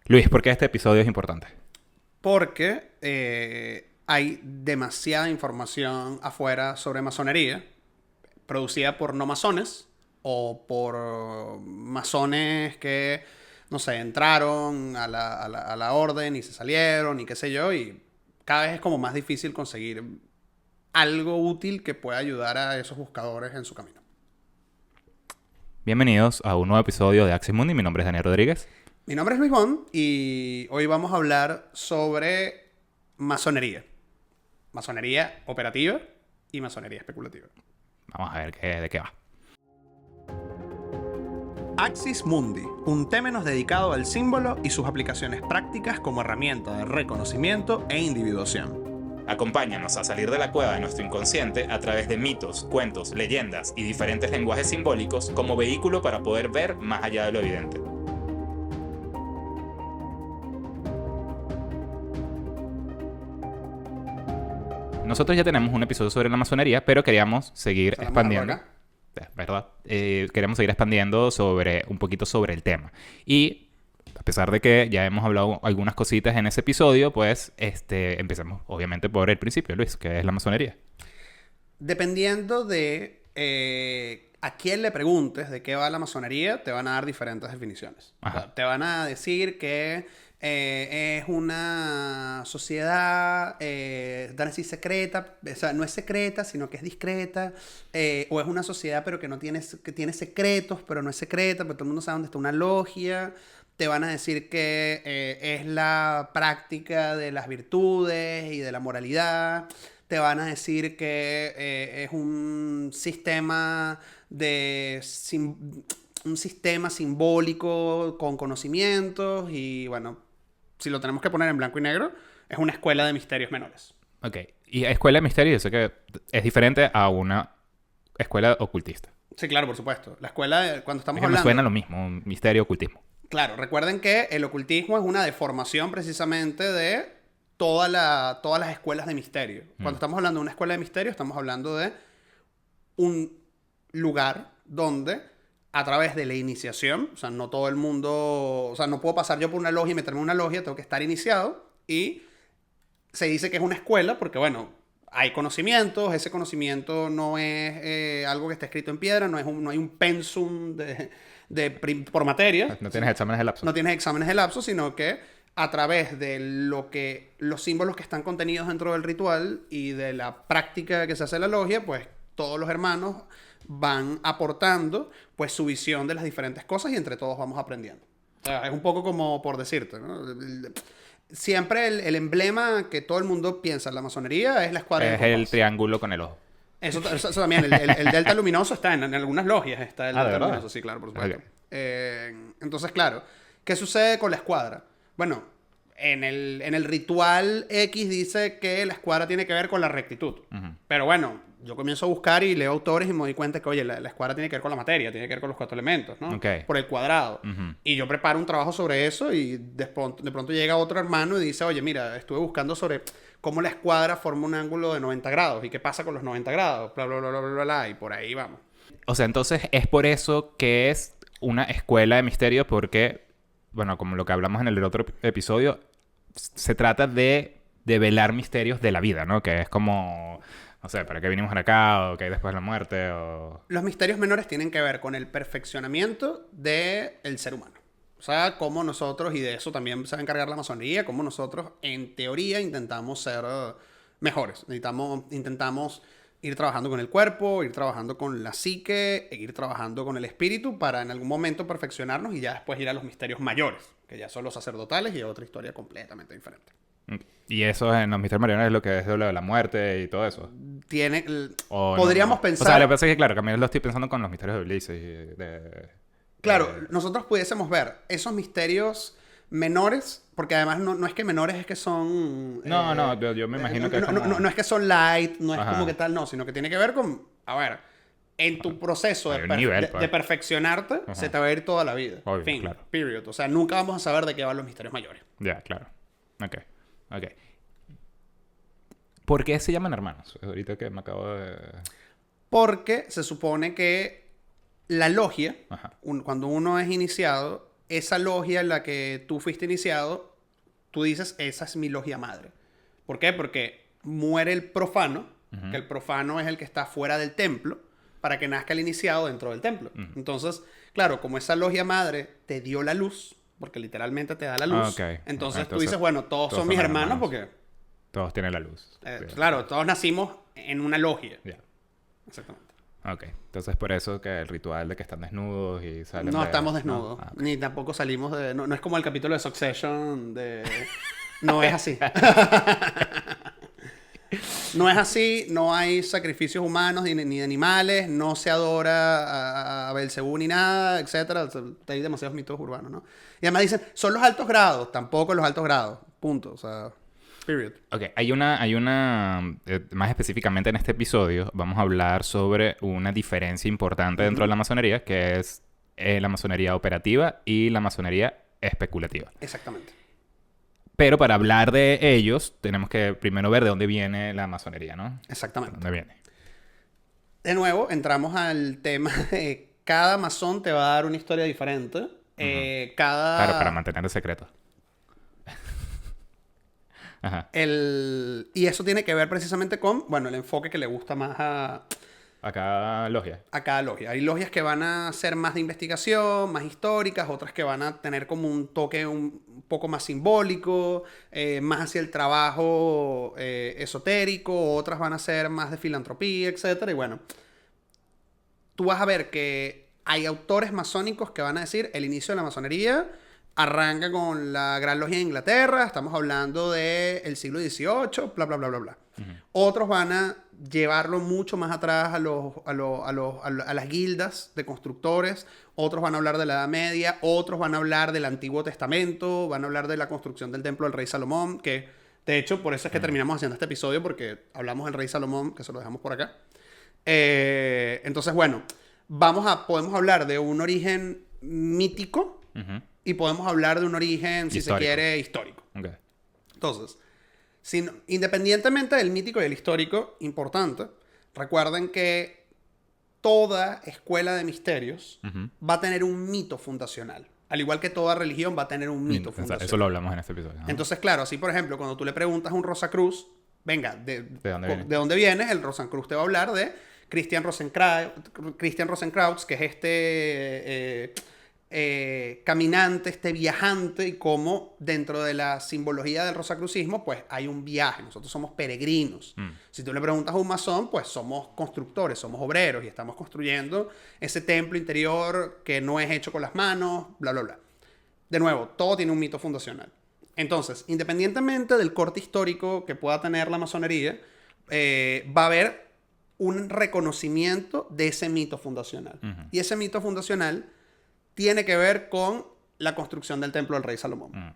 Luis, ¿por qué este episodio es importante? Porque hay demasiada información afuera sobre masonería, producida por no masones o por masones que, no sé, entraron a la orden y se salieron y qué sé yo, y cada vez es como más difícil conseguir algo útil que pueda ayudar a esos buscadores en su camino. Bienvenidos a un nuevo episodio de Axis Mundi. Mi nombre es Daniel Rodríguez. Mi nombre es Luis Bond y hoy vamos a hablar sobre masonería. Masonería operativa y masonería especulativa. Vamos a ver de qué va. Axis Mundi, un temenos dedicado al símbolo y sus aplicaciones prácticas como herramienta de reconocimiento e individuación. Acompáñanos a salir de la cueva de nuestro inconsciente a través de mitos, cuentos, leyendas y diferentes lenguajes simbólicos como vehículo para poder ver más allá de lo evidente. Nosotros ya tenemos un episodio sobre la masonería, pero queríamos seguir expandiendo. ¿Verdad? Queremos seguir expandiendo un poquito sobre el tema. Y a pesar de que ya hemos hablado algunas cositas en ese episodio, pues empecemos obviamente por el principio, Luis, que es la masonería. Dependiendo de a quién le preguntes de qué va la masonería, te van a dar diferentes definiciones. O sea, te van a decir que es una sociedad, van a decir secreta, o sea, no es secreta, sino que es discreta, o es una sociedad pero que tiene secretos, pero no es secreta, pero todo el mundo sabe dónde está una logia. Te van a decir que es la práctica de las virtudes y de la moralidad. Te van a decir que es un sistema un sistema simbólico con conocimientos y, bueno, si lo tenemos que poner en blanco y negro, es una escuela de misterios menores. Ok. Y escuela de misterio, yo sé que es diferente a una escuela ocultista. Sí, claro, por supuesto. La escuela, cuando estamos Es que hablando... me suena lo mismo, un misterio, ocultismo. Claro, recuerden que el ocultismo es una deformación precisamente de todas las escuelas de misterio. Cuando estamos hablando de una escuela de misterio, estamos hablando de un lugar donde, a través de la iniciación, o sea, no todo el mundo... O sea, no puedo pasar yo por una logia y meterme en una logia, tengo que estar iniciado. Y se dice que es una escuela porque, bueno, hay conocimientos, ese conocimiento no es algo que está escrito en piedra, no hay un pensum por materia. No tienes exámenes de lapso. No tienes exámenes de lapso, sino que a través de los símbolos que están contenidos dentro del ritual y de la práctica que se hace en la logia, pues todos los hermanos van aportando pues su visión de las diferentes cosas y entre todos vamos aprendiendo. O sea, es un poco como por decirte, ¿no? Siempre el emblema que todo el mundo piensa en la masonería es la escuadra del compás. Es el triángulo con el ojo. Eso también, el delta luminoso está en algunas logias, está el delta ¿de verdad? luminoso, sí, claro, por supuesto. Okay. Entonces, claro, ¿qué sucede con la escuadra? Bueno, en el ritual X dice que la escuadra tiene que ver con la rectitud. Uh-huh. Pero bueno, yo comienzo a buscar y leo autores y me doy cuenta que, oye, la escuadra tiene que ver con la materia, tiene que ver con los 4 elementos, ¿no? Okay. Por el cuadrado. Uh-huh. Y yo preparo un trabajo sobre eso y de pronto llega otro hermano y dice, oye, mira, estuve buscando sobre cómo la escuadra forma un ángulo de 90 grados y qué pasa con los 90 grados, bla, bla, bla, bla, bla, bla, y por ahí vamos. O sea, entonces es por eso que es una escuela de misterio porque, bueno, como lo que hablamos en el otro episodio, se trata de develar misterios de la vida, ¿no? Que es como, no sé, ¿para qué vinimos acá? ¿O qué hay después de la muerte? O... Los misterios menores tienen que ver con el perfeccionamiento del ser humano. O sea, cómo nosotros, y de eso también se va a encargar la masonería, cómo nosotros, en teoría, intentamos ser mejores. Intentamos ir trabajando con el cuerpo, ir trabajando con la psique, ir trabajando con el espíritu para en algún momento perfeccionarnos y ya después ir a los misterios mayores, que ya son los sacerdotales y otra historia completamente diferente. Y eso en los misterios mayores es lo que es lo de la muerte y todo eso. Podríamos pensar... O sea, lo que pasa es que, claro, que a mí lo estoy pensando con los misterios de Ulises. Claro, nosotros pudiésemos ver esos misterios menores, porque además no es que menores, es que son... yo me imagino que es como... no es que son light, no es Ajá. como que tal, no, sino que tiene que ver con, a ver, en tu proceso de perfeccionarte, ajá, se te va a ir toda la vida. Obvio, fin, claro. Period. O sea, nunca vamos a saber de qué van los misterios mayores. Ya, claro. Ok. ¿Por qué se llaman hermanos? Ahorita que me acabo de... Porque se supone que la logia, cuando uno es iniciado, esa logia en la que tú fuiste iniciado, tú dices, esa es mi logia madre. ¿Por qué? Porque muere el profano, que el profano es el que está fuera del templo, para que nazca el iniciado dentro del templo. Entonces, claro, como esa logia madre te dio la luz, porque literalmente te da la luz, entonces tú dices, bueno, todos son mis hermanos porque... Todos tienen la luz. Claro, todos nacimos en una logia. Yeah. Exactamente. Ok, entonces por eso que el ritual de que están desnudos y salen No estamos desnudos, ¿no? ni tampoco salimos de... No, no es como el capítulo de Succession de... No es así. No es así, no hay sacrificios humanos ni de animales, no se adora a Belcebú ni nada, etcétera. Hay demasiados mitos urbanos, ¿no? Y además dicen, son los altos grados, tampoco los altos grados, punto, o sea... Period. Ok, hay una más específicamente en este episodio, vamos a hablar sobre una diferencia importante dentro de la masonería, que es la masonería operativa y la masonería especulativa. Exactamente. Pero para hablar de ellos, tenemos que primero ver de dónde viene la masonería, ¿no? Exactamente. ¿De dónde viene? De nuevo, entramos al tema de cada masón te va a dar una historia diferente. Claro, para mantener el secreto. Ajá. Y eso tiene que ver precisamente con, bueno, el enfoque que le gusta más a cada logia. A cada logia. Hay logias que van a ser más de investigación, más históricas, otras que van a tener como un toque un poco más simbólico, más hacia el trabajo esotérico, otras van a ser más de filantropía, etc. Y bueno, tú vas a ver que hay autores masónicos que van a decir el inicio de la masonería arranca con la Gran Logia de Inglaterra, estamos hablando del siglo XVIII, bla, bla, bla, bla, bla. Otros van a llevarlo mucho más atrás a las guildas de constructores, otros van a hablar de la Edad Media, otros van a hablar del Antiguo Testamento, van a hablar de la construcción del Templo del Rey Salomón, que de hecho por eso es que terminamos haciendo este episodio, porque hablamos del Rey Salomón, que se lo dejamos por acá. Entonces, bueno, podemos hablar de un origen mítico, y podemos hablar de un origen, si se quiere, histórico. Okay. Entonces, independientemente del mítico y del histórico, importante, recuerden que toda escuela de misterios va a tener un mito fundacional. Al igual que toda religión va a tener un mito fundacional. Eso lo hablamos en este episodio, ¿no? Entonces, claro, así por ejemplo, cuando tú le preguntas a un Rosacruz, venga, ¿de dónde vienes? El Rosacruz te va a hablar de Christian Rosenkrantz, que es este... caminante, este viajante, y cómo dentro de la simbología del rosacrucismo pues hay un viaje, nosotros somos peregrinos. Si tú le preguntas a un masón, pues somos constructores, somos obreros y estamos construyendo ese templo interior que no es hecho con las manos, bla, bla, bla. De nuevo, todo tiene un mito fundacional. Entonces, independientemente del corte histórico que pueda tener la masonería, va a haber un reconocimiento de ese mito fundacional. Y ese mito fundacional tiene que ver con la construcción del Templo del Rey Salomón.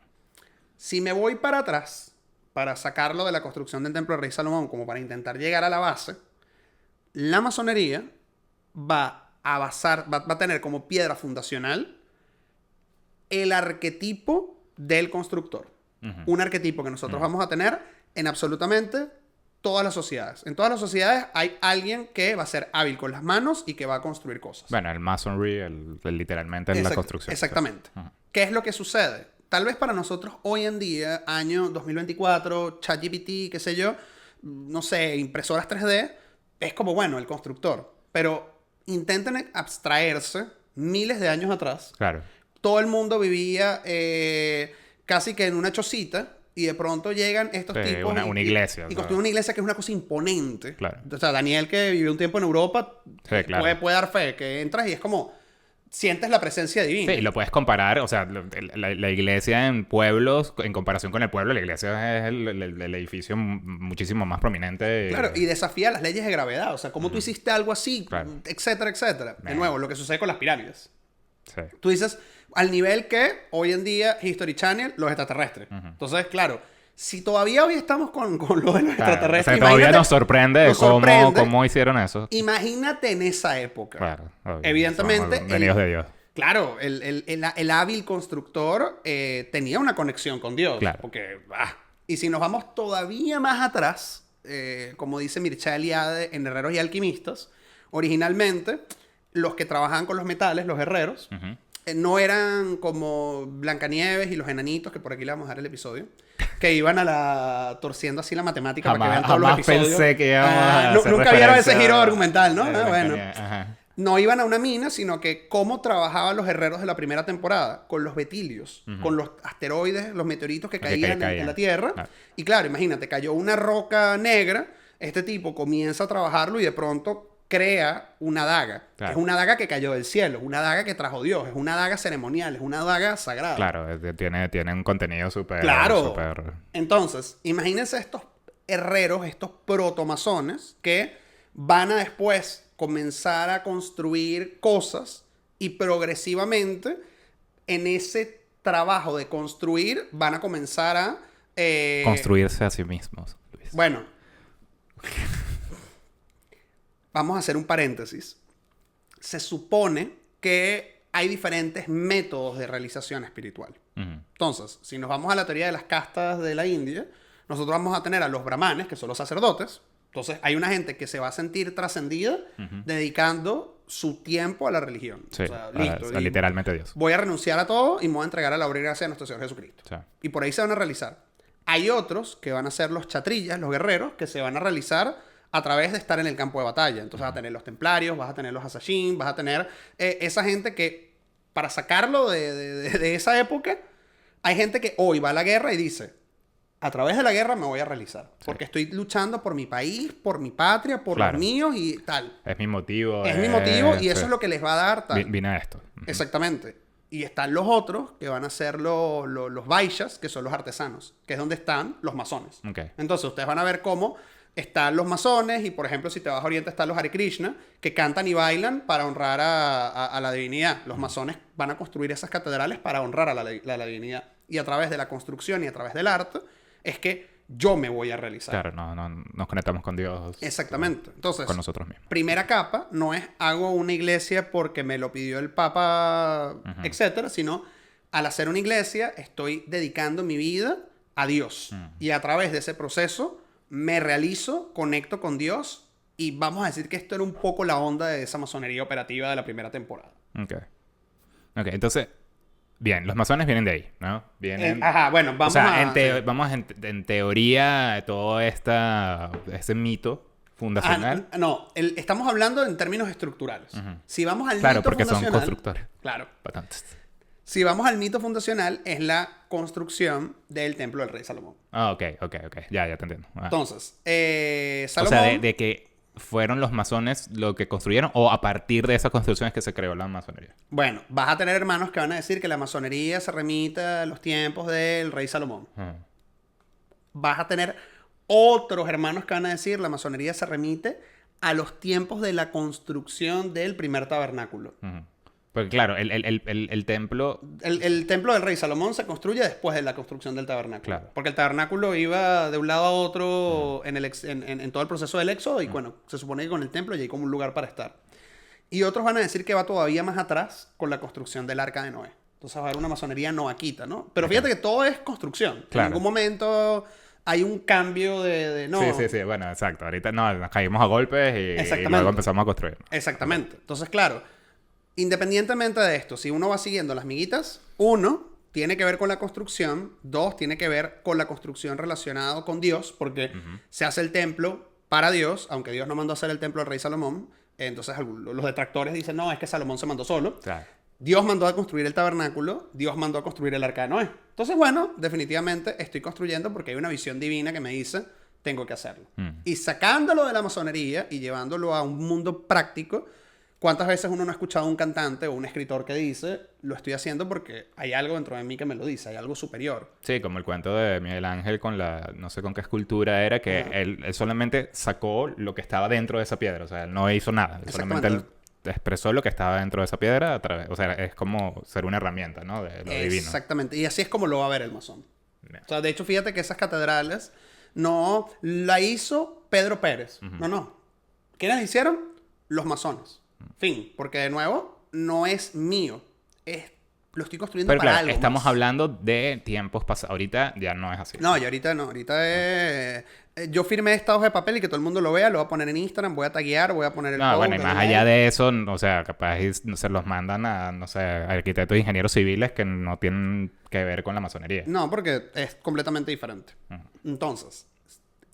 Si me voy para atrás, para sacarlo de la construcción del Templo del Rey Salomón, como para intentar llegar a la base, la masonería va a tener como piedra fundacional el arquetipo del constructor. Un arquetipo que nosotros vamos a tener en absolutamente todas las sociedades. En todas las sociedades hay alguien que va a ser hábil con las manos y que va a construir cosas. Bueno, el masonry, literalmente en la construcción. Exactamente. ¿Qué es lo que sucede? Tal vez para nosotros hoy en día, año 2024, ChatGPT, qué sé yo, no sé, impresoras 3D, es como, bueno, el constructor. Pero intenten abstraerse miles de años atrás. Claro. Todo el mundo vivía casi que en una chocita. Y de pronto llegan estos tipos... Una iglesia. Y construyen una iglesia que es una cosa imponente. Claro. O sea, Daniel, que vivió un tiempo en Europa, claro. puede dar fe. Que entras y es como... Sientes la presencia divina. Sí, y lo puedes comparar. O sea, la iglesia en pueblos, en comparación con el pueblo, la iglesia es el edificio muchísimo más prominente. Claro, y desafía las leyes de gravedad. O sea, ¿cómo tú hiciste algo así? Claro. Etcétera, etcétera. De nuevo, lo que sucede con las pirámides. Sí. Tú dices... Al nivel que hoy en día History Channel, los extraterrestres. Entonces, claro, si todavía hoy estamos con lo de los extraterrestres... O sea, todavía nos sorprende cómo hicieron eso. Imagínate en esa época. Claro. Evidentemente... Venidos de Dios. Claro, el hábil constructor tenía una conexión con Dios. Claro. Porque... Y si nos vamos todavía más atrás, como dice Mircea Eliade en Herreros y Alquimistas, originalmente los que trabajaban con los metales, los herreros... no eran como Blancanieves y los enanitos, que por aquí le vamos a dar el episodio, que iban torciendo así la matemática para que vean todos los episodios. Pensé que íbamos a hacer nunca vieron ese giro referencia argumental, ¿no? de Bueno. Ajá. No iban a una mina, sino que cómo trabajaban los herreros de la primera temporada, con los betilios, con los asteroides, los meteoritos que caían en la Tierra. Claro. Y claro, imagínate, cayó una roca negra, este tipo comienza a trabajarlo y de pronto crea una daga. Claro. Es una daga que cayó del cielo, una daga que trajo Dios, es una daga ceremonial, es una daga sagrada. Claro, tiene un contenido súper... Claro. Súper... Entonces, imagínense estos herreros, estos protomasones que van a después comenzar a construir cosas y progresivamente en ese trabajo de construir van a comenzar a... construirse a sí mismos, Luis. Bueno. Vamos a hacer un paréntesis. Se supone que hay diferentes métodos de realización espiritual. Entonces, si nos vamos a la teoría de las castas de la India, nosotros vamos a tener a los brahmanes, que son los sacerdotes. Entonces, hay una gente que se va a sentir trascendida dedicando su tiempo a la religión. Sí, o sea, listo. literalmente Dios. Voy a renunciar a todo y me voy a entregar a la obra y gracia de nuestro Señor Jesucristo. Sí. Y por ahí se van a realizar. Hay otros que van a ser los chatrillas, los guerreros, que se van a realizar a través de estar en el campo de batalla. Entonces vas a tener los templarios, vas a tener los asashín, vas a tener esa gente que, para sacarlo de esa época, hay gente que hoy va a la guerra y dice... A través de la guerra me voy a realizar. Porque estoy luchando por mi país, por mi patria, por los míos y tal. Es mi motivo. Es mi motivo y eso es lo que les va a dar tal. Vine a esto. Exactamente. Y están los otros, que van a ser los vaishas, que son los artesanos. Que es donde están los masones. Okay. Entonces, ustedes van a ver cómo están los masones y, por ejemplo, si te vas a Oriente, están los Hare Krishna, que cantan y bailan para honrar a la divinidad. Los masones van a construir esas catedrales para honrar a la divinidad. Y a través de la construcción y a través del arte... es que yo me voy a realizar. Claro, no nos conectamos con Dios. Exactamente. Entonces, con nosotros mismos. Primera capa no es hago una iglesia porque me lo pidió el Papa, etcétera, sino al hacer una iglesia estoy dedicando mi vida a Dios. Y a través de ese proceso me realizo, conecto con Dios y vamos a decir que esto era un poco la onda de esa masonería operativa de la primera temporada. Ok, entonces... Bien, los masones vienen de ahí, ¿no? Vienen... bueno, vamos en teoría, todo ese mito fundacional... estamos hablando en términos estructurales. Si vamos al claro, mito porque fundacional... son constructores. Claro. Bastantes. Si vamos al mito fundacional, es la construcción del templo del rey Salomón. Ah, ok. Ya te entiendo. Entonces, Salomón... O sea, de que fueron los masones lo que construyeron o a partir de esas construcciones que se creó la masonería. Bueno, vas a tener hermanos que van a decir que la masonería se remite a los tiempos del rey Salomón. Vas a tener otros hermanos que van a decir la masonería se remite a los tiempos de la construcción del primer tabernáculo. Porque claro, el templo... El templo del rey Salomón se construye después de la construcción del tabernáculo. Claro. Porque el tabernáculo iba de un lado a otro en todo el proceso del éxodo y bueno, se supone que con el templo ya hay como un lugar para estar. Y otros van a decir que va todavía más atrás con la construcción del arca de Noé. Entonces va a haber una masonería noaquita, ¿no? Pero fíjate que todo es construcción. Claro. En algún momento hay un cambio de no. Sí, bueno, exacto. Ahorita nos caímos a golpes y luego empezamos a construir. Exactamente. Entonces, claro, independientemente de esto, si uno va siguiendo las miguitas, uno tiene que ver con la construcción, dos tiene que ver con la construcción relacionada con Dios, porque se hace el templo para Dios, aunque Dios no mandó a hacer el templo al rey Salomón. Entonces los detractores dicen, no, es que Salomón se mandó solo. Claro. Dios mandó a construir el tabernáculo, Dios mandó a construir el arca de Noé. Entonces, bueno, definitivamente estoy construyendo porque hay una visión divina que me dice, tengo que hacerlo. Y sacándolo de la masonería y llevándolo a un mundo práctico, ¿cuántas veces uno no ha escuchado a un cantante o un escritor que dice, lo estoy haciendo porque hay algo dentro de mí que me lo dice, hay algo superior? Sí, como el cuento de Miguel Ángel con no sé con qué escultura era, que él solamente sacó lo que estaba dentro de esa piedra, o sea, él no hizo nada, solamente él expresó lo que estaba dentro de esa piedra a través, o sea, es como ser una herramienta, ¿no? De lo divino. Exactamente, y así es como lo va a ver el masón. O sea, de hecho, fíjate que esas catedrales no la hizo Pedro Pérez, no. ¿Quiénes la hicieron? Los masones. Fin, porque de nuevo, no es mío, es lo estoy construyendo Pero para claro, algo estamos más. hablando de tiempos pasados. Ahorita ya no es así. No, y ahorita no. Ahorita es... Yo firmé esta hoja de papel y que todo el mundo lo vea. Lo voy a poner en Instagram, voy a taguear, voy a poner el No, code, bueno, y el más email. allá de eso, o sea, capaz se los mandan a, no sé, arquitectos e ingenieros civiles que no tienen que ver con la masonería. No, porque es completamente diferente. Ujú. Entonces,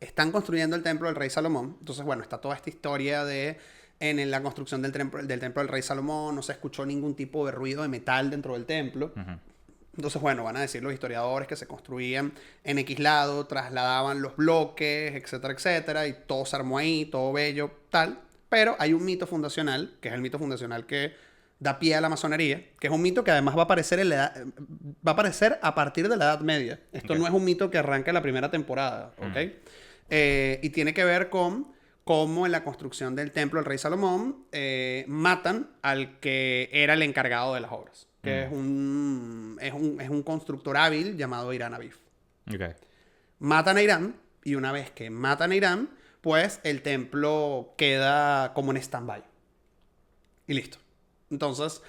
están construyendo el templo del rey Salomón. Entonces, bueno, está toda esta historia de... En la construcción del templo del rey Salomón no se escuchó ningún tipo de ruido de metal dentro del templo. Ujú. Entonces, bueno, van a decir los historiadores que se construían en X lado, trasladaban los bloques, etcétera, etcétera, y todo se armó ahí, todo bello, tal. Pero hay un mito fundacional, que es el mito fundacional que da pie a la masonería, que es un mito que además va a aparecer, va a aparecer a partir de la Edad Media. Esto Ok. no es un mito que arranca en la primera temporada, ¿ok? Y tiene que ver con cómo en la construcción del templo del rey Salomón matan al que era el encargado de las obras, que es un constructor hábil llamado Irán Abif. Ok. Matan a Irán, y una vez que matan a Irán, pues el templo queda como en stand-by. Y listo. Entonces,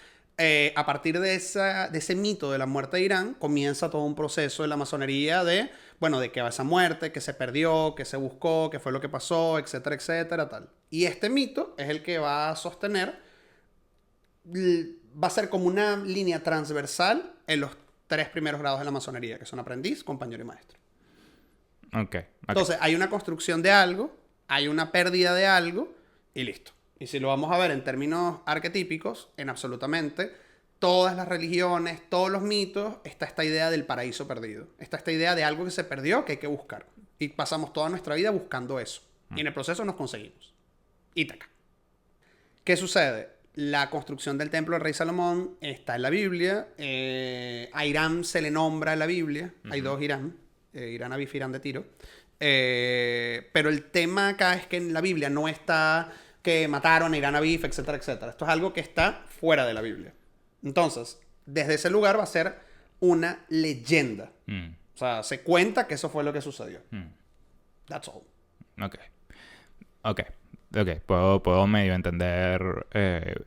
a partir de ese mito de la muerte de Irán, comienza todo un proceso de la masonería de, bueno, de que esa muerte, que se perdió, que se buscó, que fue lo que pasó, etcétera, etcétera, tal. Y este mito es el que va a sostener, va a ser como una línea transversal en los 3 primeros grados de la masonería, que son aprendiz, compañero y maestro. Ok. Entonces, hay una construcción de algo, hay una pérdida de algo, y listo. Y si lo vamos a ver en términos arquetípicos, en absolutamente todas las religiones, todos los mitos, está esta idea del paraíso perdido. Está esta idea de algo que se perdió que hay que buscar. Y pasamos toda nuestra vida buscando eso. Y en el proceso nos conseguimos. Ítaca. ¿Qué sucede? La construcción del templo del rey Salomón está en la Biblia. A Irán se le nombra en la Biblia. Hay 2 Irán. Irán Abif, Irán de Tiro. Pero el tema acá es que en la Biblia no está que mataron a Irán Abif, etcétera, etcétera. Esto es algo que está fuera de la Biblia. Entonces, desde ese lugar va a ser una leyenda. O sea, se cuenta que eso fue lo que sucedió. That's all. Ok. Ok. Ok. Puedo medio entender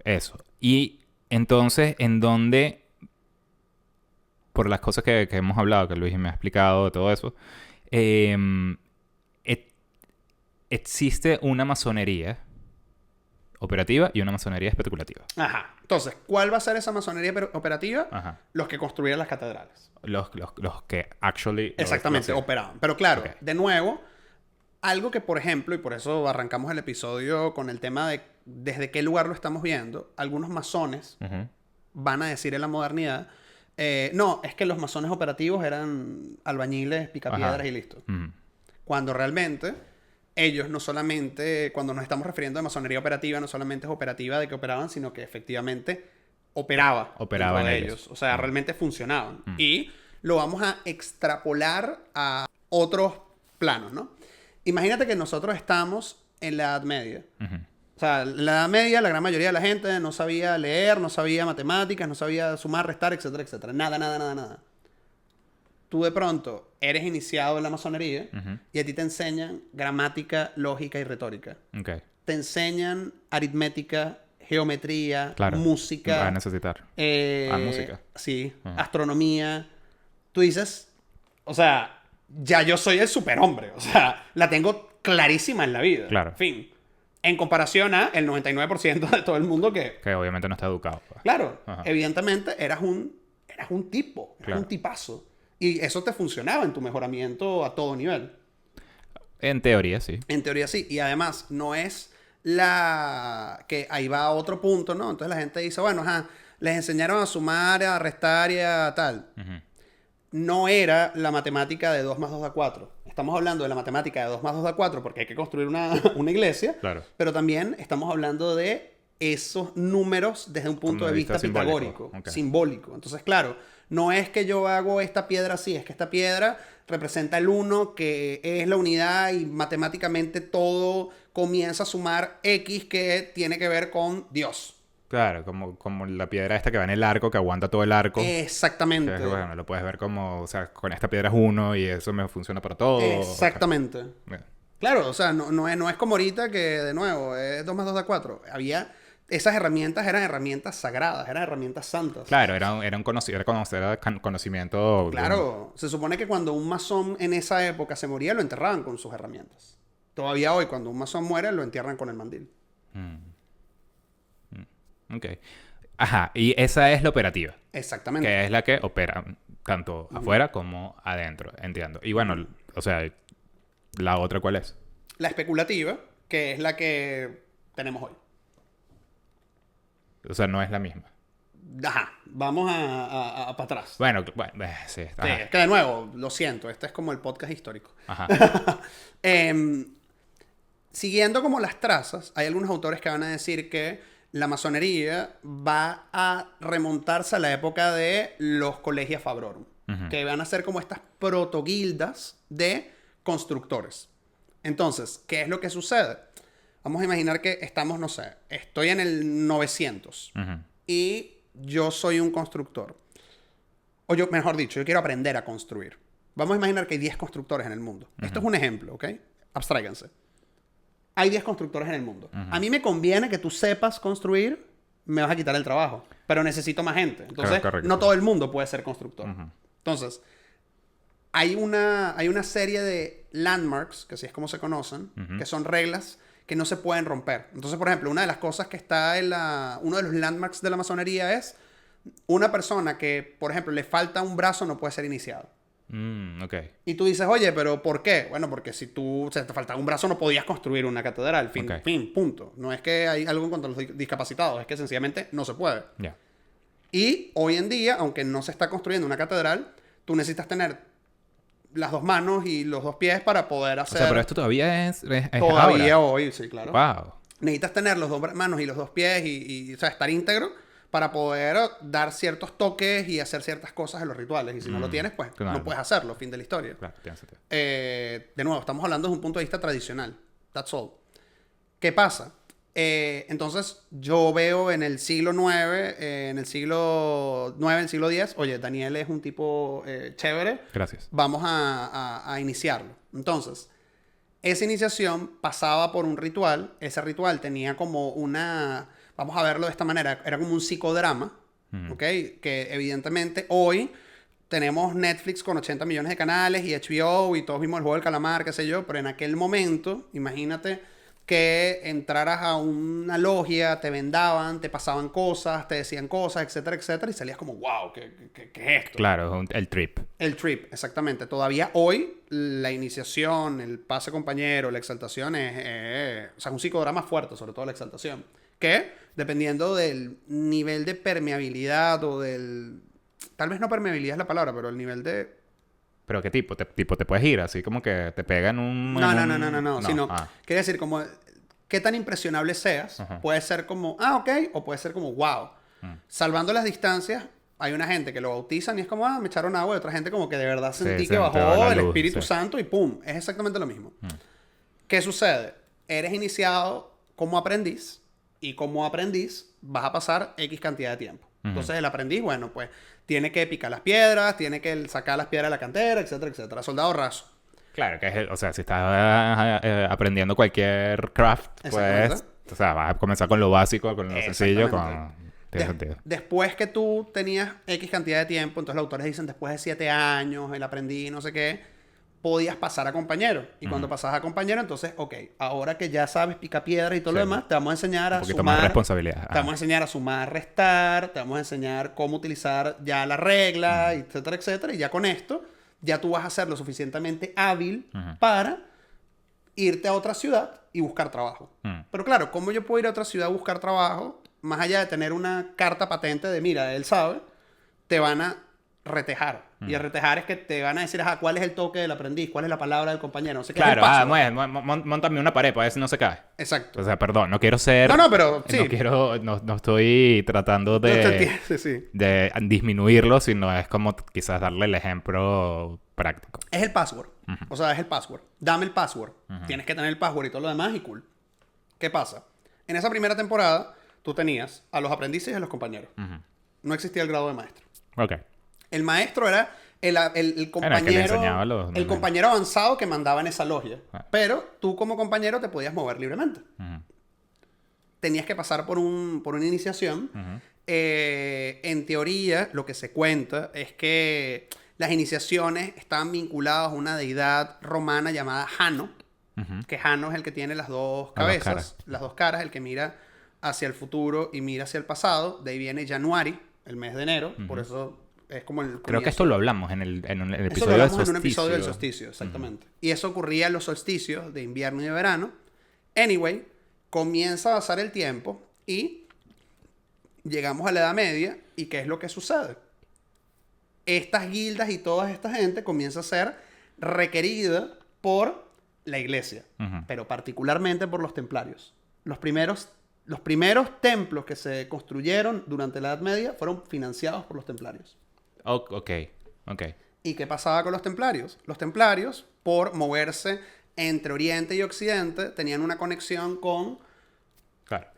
eso. Y entonces, ¿en dónde, por las cosas que hemos hablado, que Luis me ha explicado de todo eso, existe una masonería operativa y una masonería especulativa? Ajá. Entonces, ¿cuál va a ser esa masonería operativa? Ajá. Los que construyeron las catedrales. Los que actually... Exactamente, operaban. Pero claro, Ok. de nuevo, algo que, por ejemplo, y por eso arrancamos el episodio con el tema de desde qué lugar lo estamos viendo, algunos masones Ujú. van a decir en la modernidad, no, es que los masones operativos eran albañiles, picapiedras Ajá. y listo. Ujú. Cuando realmente ellos no solamente, cuando nos estamos refiriendo a masonería operativa, no solamente es operativa de que operaban, sino que efectivamente Operaba dentro de en ellos. O sea, realmente funcionaban. Y lo vamos a extrapolar a otros planos, ¿no? Imagínate que nosotros estamos en la Edad Media. Ujú. O sea, en la Edad Media la gran mayoría de la gente no sabía leer, no sabía matemáticas, no sabía sumar, restar, etcétera, etcétera. Nada, nada, nada, nada. Tú de pronto eres iniciado en la masonería Ujú. y a ti te enseñan gramática, lógica y retórica. Ok. Te enseñan aritmética, geometría, Claro. Va a música, necesitar. Música. sí, Ajá. astronomía. Tú dices, o sea, ya yo soy el superhombre. O sea, la tengo clarísima en la vida. Claro. Fin. En comparación a el 99% de todo el mundo que, Que obviamente no está educado. Pues. claro, Ajá. evidentemente eras un tipo, eras Claro. un tipazo. Y eso te funcionaba en tu mejoramiento a todo nivel. En teoría, sí. En teoría sí. Y además no es la... que ahí va a otro punto, ¿no? Entonces la gente dice, bueno, ajá, les enseñaron a sumar, a restar y a tal. Ujú. No era la matemática de 2 más 2 da 4. Estamos hablando de la matemática de 2 más 2 da 4 porque hay que construir una iglesia. Claro. Pero también estamos hablando de esos números desde un punto Como de de vista vista simbólico. pitagórico, Ok. simbólico. Entonces, claro, no es que yo hago esta piedra así, es que esta piedra representa el 1, que es la unidad, y matemáticamente todo comienza a sumar X, que tiene que ver con Dios. Claro, como la piedra esta que va en el arco, que aguanta todo el arco. Exactamente. Que, bueno, lo puedes ver como, o sea, con esta piedra es 1 y eso me funciona para todo. Exactamente. Ok. Claro, o sea, no es como ahorita que, de nuevo, es 2 más 2 da 4. esas herramientas eran herramientas sagradas, eran herramientas santas. Claro, era conocimiento... Claro, se supone que cuando un masón en esa época se moría, lo enterraban con sus herramientas. Todavía hoy, cuando un masón muere, lo entierran con el mandil. Ok. Ajá, y esa es la operativa. Exactamente. Que es la que opera tanto afuera como adentro, entiendo. Y bueno, o sea, ¿la otra cuál es? La especulativa, que es la que tenemos hoy. O sea, no es la misma. Ajá, vamos a para atrás. Bueno, sí. Sí, es que de nuevo, lo siento, este es como el podcast histórico. Ajá. Siguiendo como las trazas, hay algunos autores que van a decir que la masonería va a remontarse a la época de los Collegia Fabrorum, que van a ser como estas protoguildas de constructores. Entonces, ¿qué es lo que sucede? Vamos a imaginar que estamos, no sé, estoy en el 900 y yo soy un constructor. O yo, mejor dicho, yo quiero aprender a construir. Vamos a imaginar que hay 10 constructores en el mundo. Esto es un ejemplo, ¿ok? Abstráiganse. Hay 10 constructores en el mundo. A mí me conviene que tú sepas construir, me vas a quitar el trabajo. Pero necesito más gente. Entonces, correcto. no todo el mundo puede ser constructor. Entonces, hay una serie de landmarks, que así es como se conocen, que son reglas que no se pueden romper. Entonces, por ejemplo, una de las cosas que está en uno de los landmarks de la masonería es una persona que, por ejemplo, le falta un brazo no puede ser iniciado. Ok. Y tú dices, oye, ¿pero por qué? Bueno, porque si te faltaba un brazo no podías construir una catedral. Fin, punto. No es que hay algo en cuanto a los discapacitados, es que sencillamente no se puede. Ya. Y hoy en día, aunque no se está construyendo una catedral, tú necesitas tener las 2 manos y los 2 pies para poder hacer... O sea, pero esto todavía es todavía ahora. hoy, sí, claro. Wow. Necesitas tener los 2 manos y los 2 pies y o sea, estar íntegro para poder dar ciertos toques y hacer ciertas cosas en los rituales. Y si no lo tienes, pues Claro. no puedes hacerlo. Fin de la historia. Claro, tiene sentido. De nuevo, estamos hablando desde un punto de vista tradicional. That's all. ¿Qué pasa? Entonces, yo veo en el siglo IX, en el siglo X, oye, Daniel es un tipo chévere. Gracias. Vamos a iniciarlo. Entonces, esa iniciación pasaba por un ritual. Ese ritual tenía como una... Vamos a verlo de esta manera. Era como un psicodrama. ¿Ok? Que evidentemente hoy tenemos Netflix con 80 millones de canales y HBO y todos vimos el juego del calamar, qué sé yo. Pero en aquel momento, imagínate que entraras a una logia, te vendaban, te pasaban cosas, te decían cosas, etcétera, etcétera. Y salías como, wow, ¿qué es esto? Claro, el trip. El trip, exactamente. Todavía hoy la iniciación, el pase compañero, la exaltación es o sea, un psicodrama fuerte, sobre todo la exaltación. Que, dependiendo del nivel de permeabilidad o del... Tal vez no permeabilidad es la palabra, pero el nivel de... ¿Pero qué tipo? ¿Te puedes ir? Así como que te pegan un... No. Sino, quiere decir, como... ¿Qué tan impresionable seas? Puede ser como, ok, o puede ser como, wow. Salvando las distancias, hay una gente que lo bautizan y es como, me echaron agua. Y otra gente como que de verdad sentí que bajó el Espíritu Santo y pum. Es exactamente lo mismo. ¿Qué sucede? Eres iniciado como aprendiz y como aprendiz vas a pasar X cantidad de tiempo. Entonces el aprendiz, bueno, pues tiene que picar las piedras, tiene que sacar las piedras de la cantera, etcétera, etcétera. Soldado raso. Claro, que es, o sea, si estás aprendiendo cualquier craft, pues, o sea, vas a comenzar con lo básico, con lo sencillo, tiene sentido. Después que tú tenías X cantidad de tiempo, entonces los autores dicen después de 7 años, el aprendiz, no sé qué, podías pasar a compañero. Y cuando pasas a compañero, entonces, ok, ahora que ya sabes picar piedras y todo lo demás, te vamos a enseñar a un poquito sumar. Más responsabilidad. Te vamos a enseñar a sumar, restar, te vamos a enseñar cómo utilizar ya la regla, etcétera, etcétera. Y ya con esto, ya tú vas a ser lo suficientemente hábil para irte a otra ciudad y buscar trabajo. Pero claro, ¿cómo yo puedo ir a otra ciudad a buscar trabajo? Más allá de tener una carta patente de, mira, él sabe, te van a retejar. Y el retejar es que te van a decir, cuál es el toque del aprendiz, cuál es la palabra del compañero. No sé qué. Claro, móntame una pared para ver si no se cae. Exacto. O sea, perdón, no quiero ser... No, pero sí. No estoy tratando de sí. de disminuirlo, sino es como quizás darle el ejemplo práctico. Es el password. O sea, es el password. Dame el password. Tienes que tener el password y todo lo demás y cool. ¿Qué pasa? En esa primera temporada, tú tenías a los aprendices y a los compañeros. No existía el grado de maestro. Ok. El maestro era el compañero, el compañero avanzado que mandaba en esa logia. Pero tú como compañero te podías mover libremente. tenías que pasar por una iniciación. En teoría, lo que se cuenta es que las iniciaciones estaban vinculadas a una deidad romana llamada Jano, que Jano es el que tiene las dos cabezas, las dos caras, el que mira hacia el futuro y mira hacia el pasado. De ahí viene Januari, el mes de enero, por eso es como el comienzo. Creo que esto lo hablamos en el episodio del solsticio. Eso lo hablamos en un episodio del solsticio, exactamente. Y eso ocurría en los solsticios de invierno y de verano. Anyway, comienza a pasar el tiempo y llegamos a la Edad Media. ¿Y qué es lo que sucede? Estas guildas y toda esta gente comienza a ser requerida por la iglesia, pero particularmente por los templarios. Los primeros templos que se construyeron durante la Edad Media fueron financiados por los templarios. Ok. ¿Y qué pasaba con los templarios? Los templarios, por moverse entre Oriente y Occidente, tenían una conexión con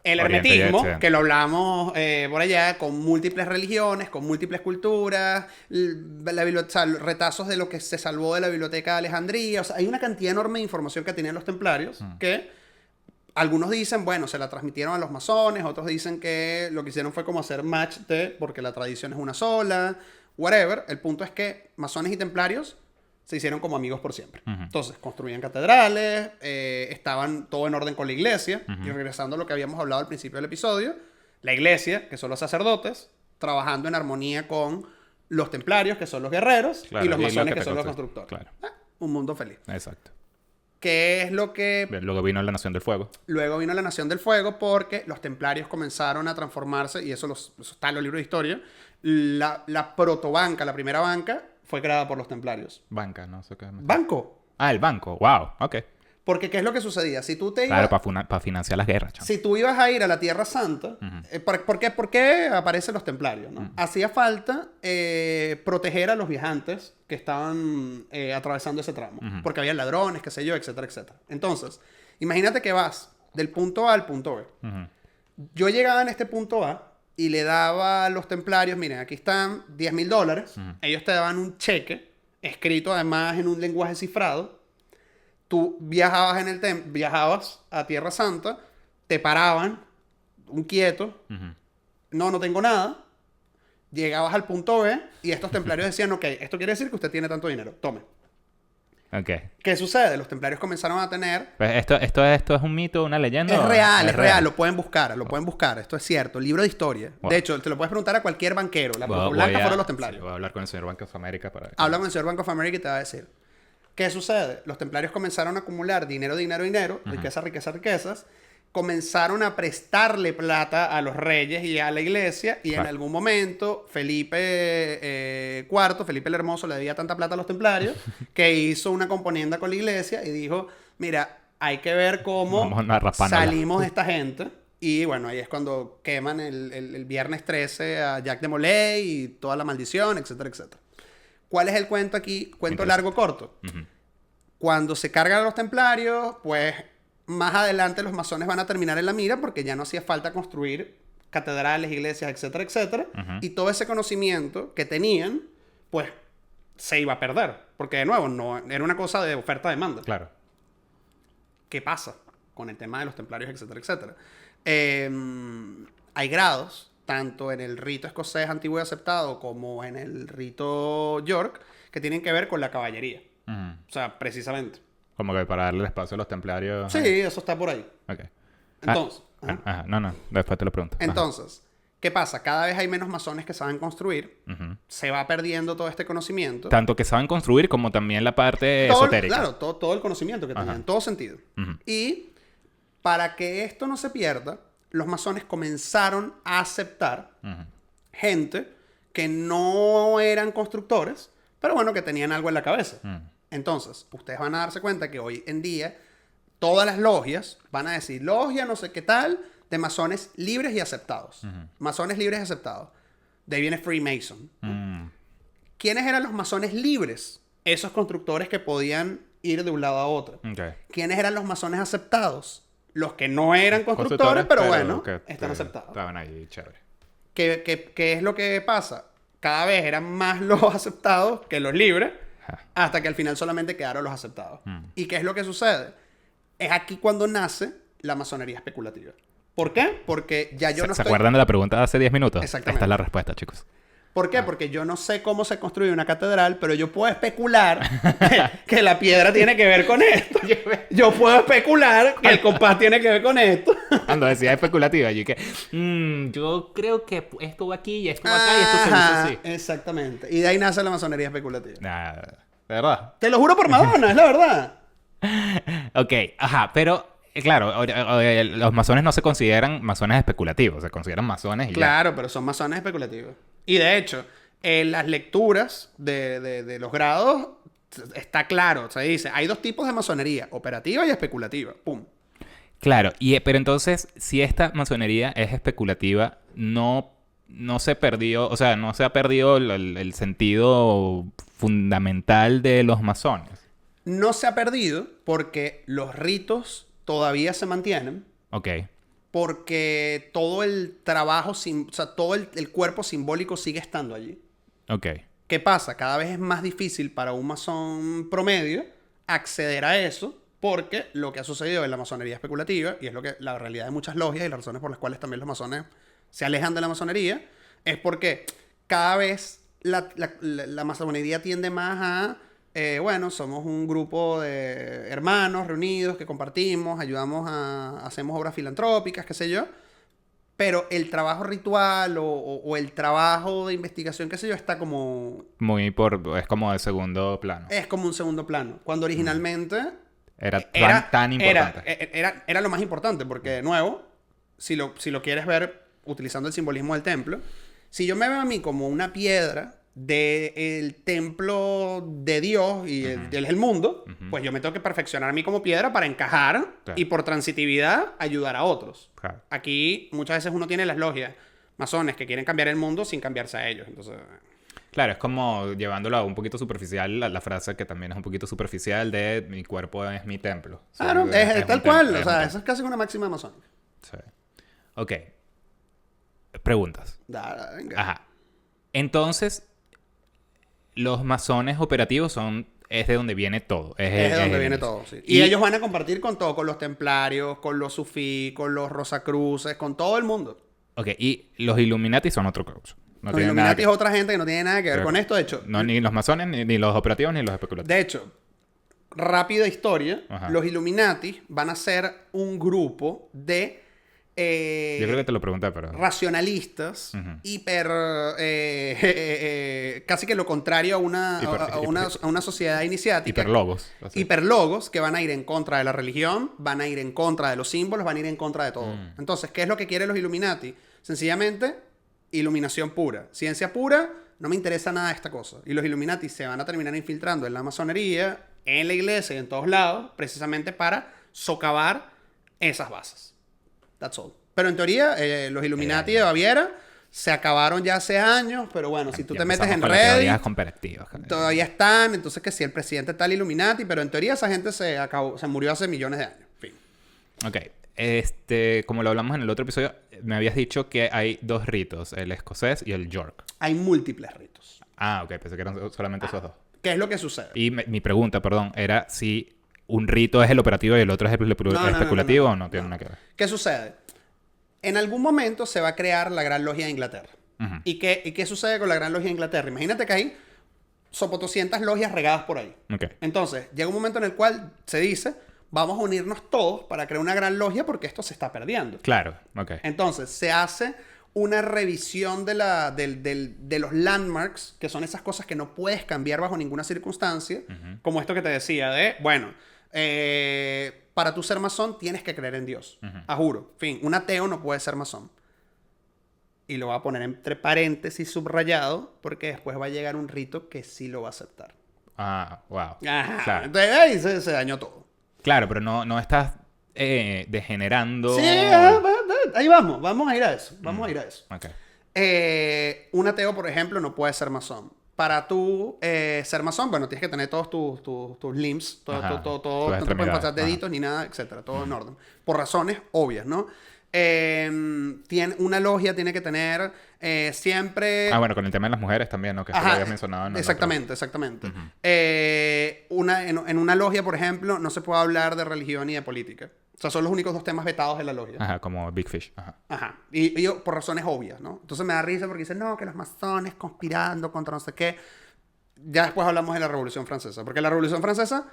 el hermetismo, que lo hablamos por allá, con múltiples religiones, con múltiples culturas, retazos de lo que se salvó de la biblioteca de Alejandría. O sea, hay una cantidad enorme de información que tenían los templarios que algunos dicen, bueno, se la transmitieron a los masones, otros dicen que lo que hicieron fue como hacer match porque la tradición es una sola, whatever. El punto es que masones y templarios se hicieron como amigos por siempre. Entonces, construían catedrales, estaban todo en orden con la iglesia. Y regresando a lo que habíamos hablado al principio del episodio, la iglesia, que son los sacerdotes, trabajando en armonía con los templarios, que son los guerreros, y los masones, que son los constructores. Claro. Un mundo feliz. Exacto. ¿Qué es lo que...? Luego vino la Nación del Fuego. Luego vino la Nación del Fuego porque los templarios comenzaron a transformarse, y eso está en los libros de historia. La protobanca, la primera banca, fue creada por los templarios. Banca, no sé qué. ¿Banco? Ah, el banco. Wow, ok. Porque ¿qué es lo que sucedía? Si tú te ibas... Claro, para financiar las guerras, chamo. Si tú ibas a ir a la Tierra Santa, ¿por qué aparecen los templarios? ¿No? Hacía falta proteger a los viajantes que estaban atravesando ese tramo. Porque había ladrones, qué sé yo, etcétera, etcétera. Entonces, imagínate que vas del punto A al punto B. Yo llegaba en este punto A y le daba a los templarios, miren, aquí están $10,000. Ellos te daban un cheque, escrito además en un lenguaje cifrado. Tú viajabas a Tierra Santa, te paraban, un quieto, no tengo nada. Llegabas al punto B y estos templarios decían, ok, esto quiere decir que usted tiene tanto dinero, tome. Ok. ¿Qué sucede? Los templarios comenzaron a tener... Pues ¿esto es un mito, una leyenda? Es real, lo pueden buscar, esto es cierto, libro de historia. Wow. De hecho, te lo puedes preguntar a cualquier banquero, la Puerto Blanca fueron los templarios. Voy a hablar con el señor Bank of America para... Habla con el señor Bank of America y te va a decir. ¿Qué sucede? Los templarios comenzaron a acumular dinero, riquezas, comenzaron a prestarle plata a los reyes y a la iglesia, y en algún momento Felipe IV, Felipe el Hermoso, le debía tanta plata a los templarios que hizo una componenda con la iglesia y dijo, mira, hay que ver cómo salimos de esta gente. Y bueno, ahí es cuando queman el viernes 13 a Jacques de Molay y toda la maldición, etcétera, etcétera. ¿Cuál es el cuento aquí? Cuento largo corto. Cuando se cargan a los templarios, pues más adelante los masones van a terminar en la mira porque ya no hacía falta construir catedrales, iglesias, etcétera, etcétera. Y todo ese conocimiento que tenían, pues se iba a perder. Porque de nuevo, no era una cosa de oferta-demanda. Claro. ¿Qué pasa con el tema de los templarios, etcétera, etcétera? Hay grados, tanto en el rito escocés antiguo y aceptado como en el rito York, que tienen que ver con la caballería. O sea, precisamente. Como que para darle espacio a los templarios. Sí, eso está por ahí. Ok. Entonces. No, después te lo pregunto. Entonces, ¿qué pasa? Cada vez hay menos masones que saben construir. Se va perdiendo todo este conocimiento. Tanto que saben construir como también la parte esotérica. Claro, todo el conocimiento que tenían, en todo sentido. Y para que esto no se pierda, los masones comenzaron a aceptar gente que no eran constructores, pero bueno, que tenían algo en la cabeza. Entonces, ustedes van a darse cuenta que hoy en día todas las logias van a decir logia no sé qué tal de masones libres y aceptados. Masones libres y aceptados. De ahí viene Freemason. ¿Quiénes eran los masones libres? Esos constructores que podían ir de un lado a otro. ¿Quiénes eran los masones aceptados? Los que no eran constructores, pero bueno, están aceptados. Estaban ahí, chévere. ¿Qué es lo que pasa? Cada vez eran más los aceptados que los libres, hasta que al final solamente quedaron los aceptados. ¿Y qué es lo que sucede? Es aquí cuando nace la masonería especulativa. ¿Por qué? Porque ya yo no ¿Se estoy... acuerdan de la pregunta de hace 10 minutos? Exactamente. Esta es la respuesta, chicos. ¿Por qué? Porque yo no sé cómo se construye una catedral, pero yo puedo especular que la piedra tiene que ver con esto. Yo puedo especular que el compás tiene que ver con esto. Cuando decía especulativa, yo que... yo creo que esto va aquí y esto va acá y esto se hizo así. Exactamente. Y de ahí nace la masonería especulativa. Nah, ¿de verdad? Te lo juro por Madonna, es la verdad. Ok, ajá, pero... Claro, los masones no se consideran masones especulativos, se consideran masones y ya. Claro, pero son masones especulativos. Y de hecho, en las lecturas de los grados está claro. Se dice, hay dos tipos de masonería, operativa y especulativa. ¡Pum! Claro, pero entonces, si esta masonería es especulativa, no se perdió, o sea, no se ha perdido el sentido fundamental de los masones. No se ha perdido porque los ritos todavía se mantienen. Ok. Porque todo el trabajo, o sea, todo el cuerpo simbólico sigue estando allí. Ok. ¿Qué pasa? Cada vez es más difícil para un masón promedio acceder a eso, porque lo que ha sucedido en la masonería especulativa, y es lo que la realidad de muchas logias y las razones por las cuales también los masones se alejan de la masonería, es porque cada vez la masonería tiende más a... bueno, somos un grupo de hermanos reunidos que compartimos, hacemos obras filantrópicas, qué sé yo. Pero el trabajo ritual o el trabajo de investigación, qué sé yo, está como... Es como de segundo plano. Es como un segundo plano. Cuando originalmente... Era tan importante. Era lo más importante, porque de nuevo, si lo quieres ver utilizando el simbolismo del templo, si yo me veo a mí como una piedra del templo de Dios y él es el mundo, pues yo me tengo que perfeccionar a mí como piedra para encajar y por transitividad ayudar a otros. Claro. Aquí muchas veces uno tiene las logias masones que quieren cambiar el mundo sin cambiarse a ellos. Entonces... Claro, es como llevándolo a un poquito superficial, la frase que también es un poquito superficial de mi cuerpo es mi templo. Claro, es tal cual. O sea, eso es casi una máxima masónica. Sí. Ok. Preguntas. Venga. Ajá. Entonces, los masones operativos es de donde viene todo. Es de donde viene todo, sí. Y ellos van a compartir con todo, con los templarios, con los sufí, con los rosacruces, con todo el mundo. Ok, y los Illuminati son otro cosa. Los Illuminati es otra gente que no tiene nada que ver con esto, de hecho. No, ni los masones, ni los operativos, ni los especulativos. De hecho, rápida historia, Ajá. los Illuminati van a ser un grupo de... yo creo que te lo pregunté, pero... racionalistas, casi que lo contrario a una sociedad iniciática. Hiperlogos. Hiperlogos que van a ir en contra de la religión, van a ir en contra de los símbolos, van a ir en contra de todo. Entonces, ¿qué es lo que quieren los Illuminati? Sencillamente, iluminación pura. Ciencia pura, no me interesa nada esta cosa. Y los Illuminati se van a terminar infiltrando en la masonería, en la iglesia y en todos lados, precisamente para socavar esas bases. That's all. Pero en teoría, los Illuminati de Baviera se acabaron ya hace años, pero bueno, si tú te metes en Reddit, todavía están. Entonces, que si el presidente está el Illuminati, pero en teoría esa gente se murió hace millones de años. Fin. Ok. Como lo hablamos en el otro episodio, me habías dicho que hay dos ritos, el escocés y el York. Hay múltiples ritos. Ah, ok. Pensé que eran solamente esos dos. ¿Qué es lo que sucede? Y mi pregunta, perdón, era si un rito es el operativo y el otro es el especulativo o no tiene nada que ver. ¿Qué sucede? En algún momento se va a crear la Gran Logia de Inglaterra. ¿Y qué sucede con la Gran Logia de Inglaterra? Imagínate que hay 200 logias regadas por ahí. Okay. Entonces, llega un momento en el cual se dice, vamos a unirnos todos para crear una gran logia porque esto se está perdiendo. Claro, ok. Entonces, se hace una revisión de los landmarks, que son esas cosas que no puedes cambiar bajo ninguna circunstancia, como esto que te decía de, bueno, para tú ser masón tienes que creer en Dios. A juro. Fin, un ateo no puede ser masón. Y lo voy a poner entre paréntesis subrayado porque después va a llegar un rito que sí lo va a aceptar. Ah, wow. Ajá. Claro. Entonces ahí se dañó todo. Claro, pero no estás degenerando... Sí, ahí vamos. Vamos a ir a eso. Okay. Un ateo, por ejemplo, no puede ser masón. Para tú ser masón, bueno, tienes que tener todos tus limbs, todo, no te pueden pasar deditos ni nada, etcétera, todo en orden. Por razones obvias, ¿no? Una logia tiene que tener siempre... Ah, bueno, con el tema de las mujeres también, ¿no? Que lo habías mencionado. Exactamente. En una logia, por ejemplo, no se puede hablar de religión ni de política. O sea, son los únicos 2 temas vetados de la logia. Ajá, como Big Fish. Ajá. Ajá. Y yo, por razones obvias, ¿no? Entonces me da risa porque dicen, no, que los masones conspirando contra no sé qué. Ya después hablamos de la Revolución Francesa. Porque la Revolución Francesa,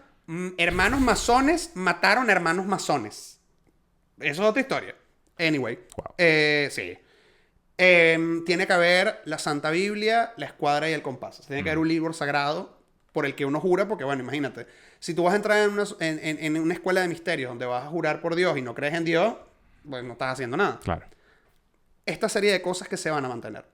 hermanos masones mataron hermanos masones. Eso es otra historia. Anyway. Wow. Sí. Tiene que haber la Santa Biblia, la escuadra y el compás. Tiene que haber un libro sagrado por el que uno jura, porque bueno, imagínate, si tú vas a entrar en una escuela de misterios donde vas a jurar por Dios y no crees en Dios, pues no estás haciendo nada. Claro. Esta serie de cosas que se van a mantener.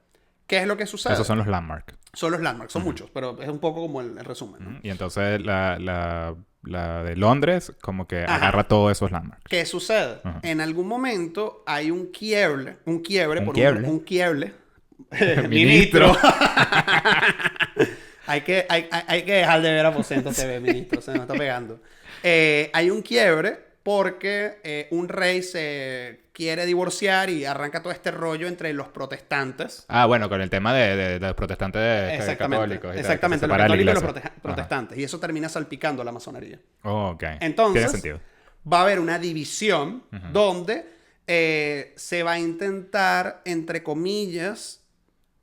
¿Qué es lo que sucede? Esos son los landmarks. Son los landmarks, son muchos, pero es un poco como el resumen, ¿no? Y entonces la de Londres como que agarra todos esos landmarks. ¿Qué sucede? En algún momento hay un quiebre. Un quiebre. Ministro. Hay que dejar de ver Aposento TV, ministro. Se me está pegando. Hay un quiebre porque un rey se quiere divorciar y arranca todo este rollo entre los protestantes. Ah, bueno, con el tema de los protestantes católicos. Exactamente, los católicos y los protestantes. Y eso termina salpicando a la masonería. Oh, ok. Entonces, tiene sentido. Va a haber una división donde se va a intentar, entre comillas,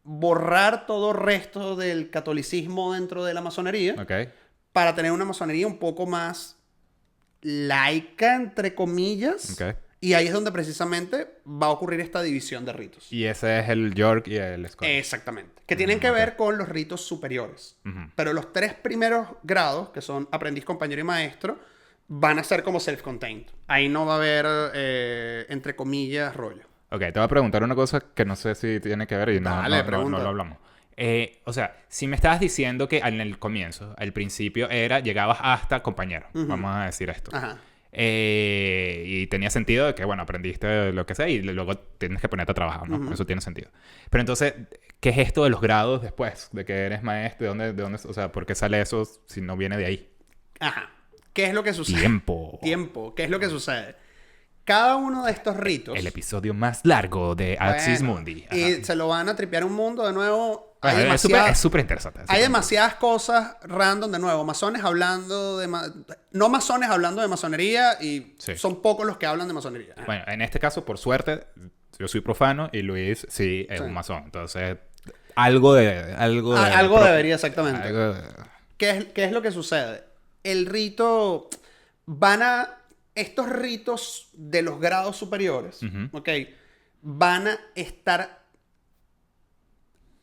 borrar todo resto del catolicismo dentro de la masonería para tener una masonería un poco más laica, entre comillas. Y ahí es donde precisamente va a ocurrir esta división de ritos. Y ese es el York y el Scott. Exactamente. Que tienen que ver con los ritos superiores. Pero los 3 primeros grados, que son aprendiz, compañero y maestro, van a ser como self-contained. Ahí no va a haber, entre comillas, rollo. Ok, te voy a preguntar una cosa que no sé si tiene que ver y no lo hablamos. O sea, si me estabas diciendo que en el comienzo, al principio llegabas hasta compañero, vamos a decir esto. Ajá. Y tenía sentido de que, bueno, aprendiste lo que sea y luego tienes que ponerte a trabajar, ¿no? Eso tiene sentido. Pero entonces, ¿qué es esto de los grados después? De que eres maestro, ¿de dónde, o sea, ¿por qué sale eso si no viene de ahí? Ajá. ¿Qué es lo que sucede? Tiempo. ¿Qué es lo que sucede? Cada uno de estos ritos... El episodio más largo de Axis Mundi. Ajá. Y se lo van a tripear un mundo de nuevo. Bueno, es súper interesante. Hay demasiadas cosas random de nuevo. Masones hablando de... No masones hablando de masonería y son pocos los que hablan de masonería. Bueno, en este caso, por suerte, yo soy profano y Luis sí es un masón. Entonces, algo debería, exactamente. ¿Qué es lo que sucede? El rito... Estos ritos de los grados superiores, van a estar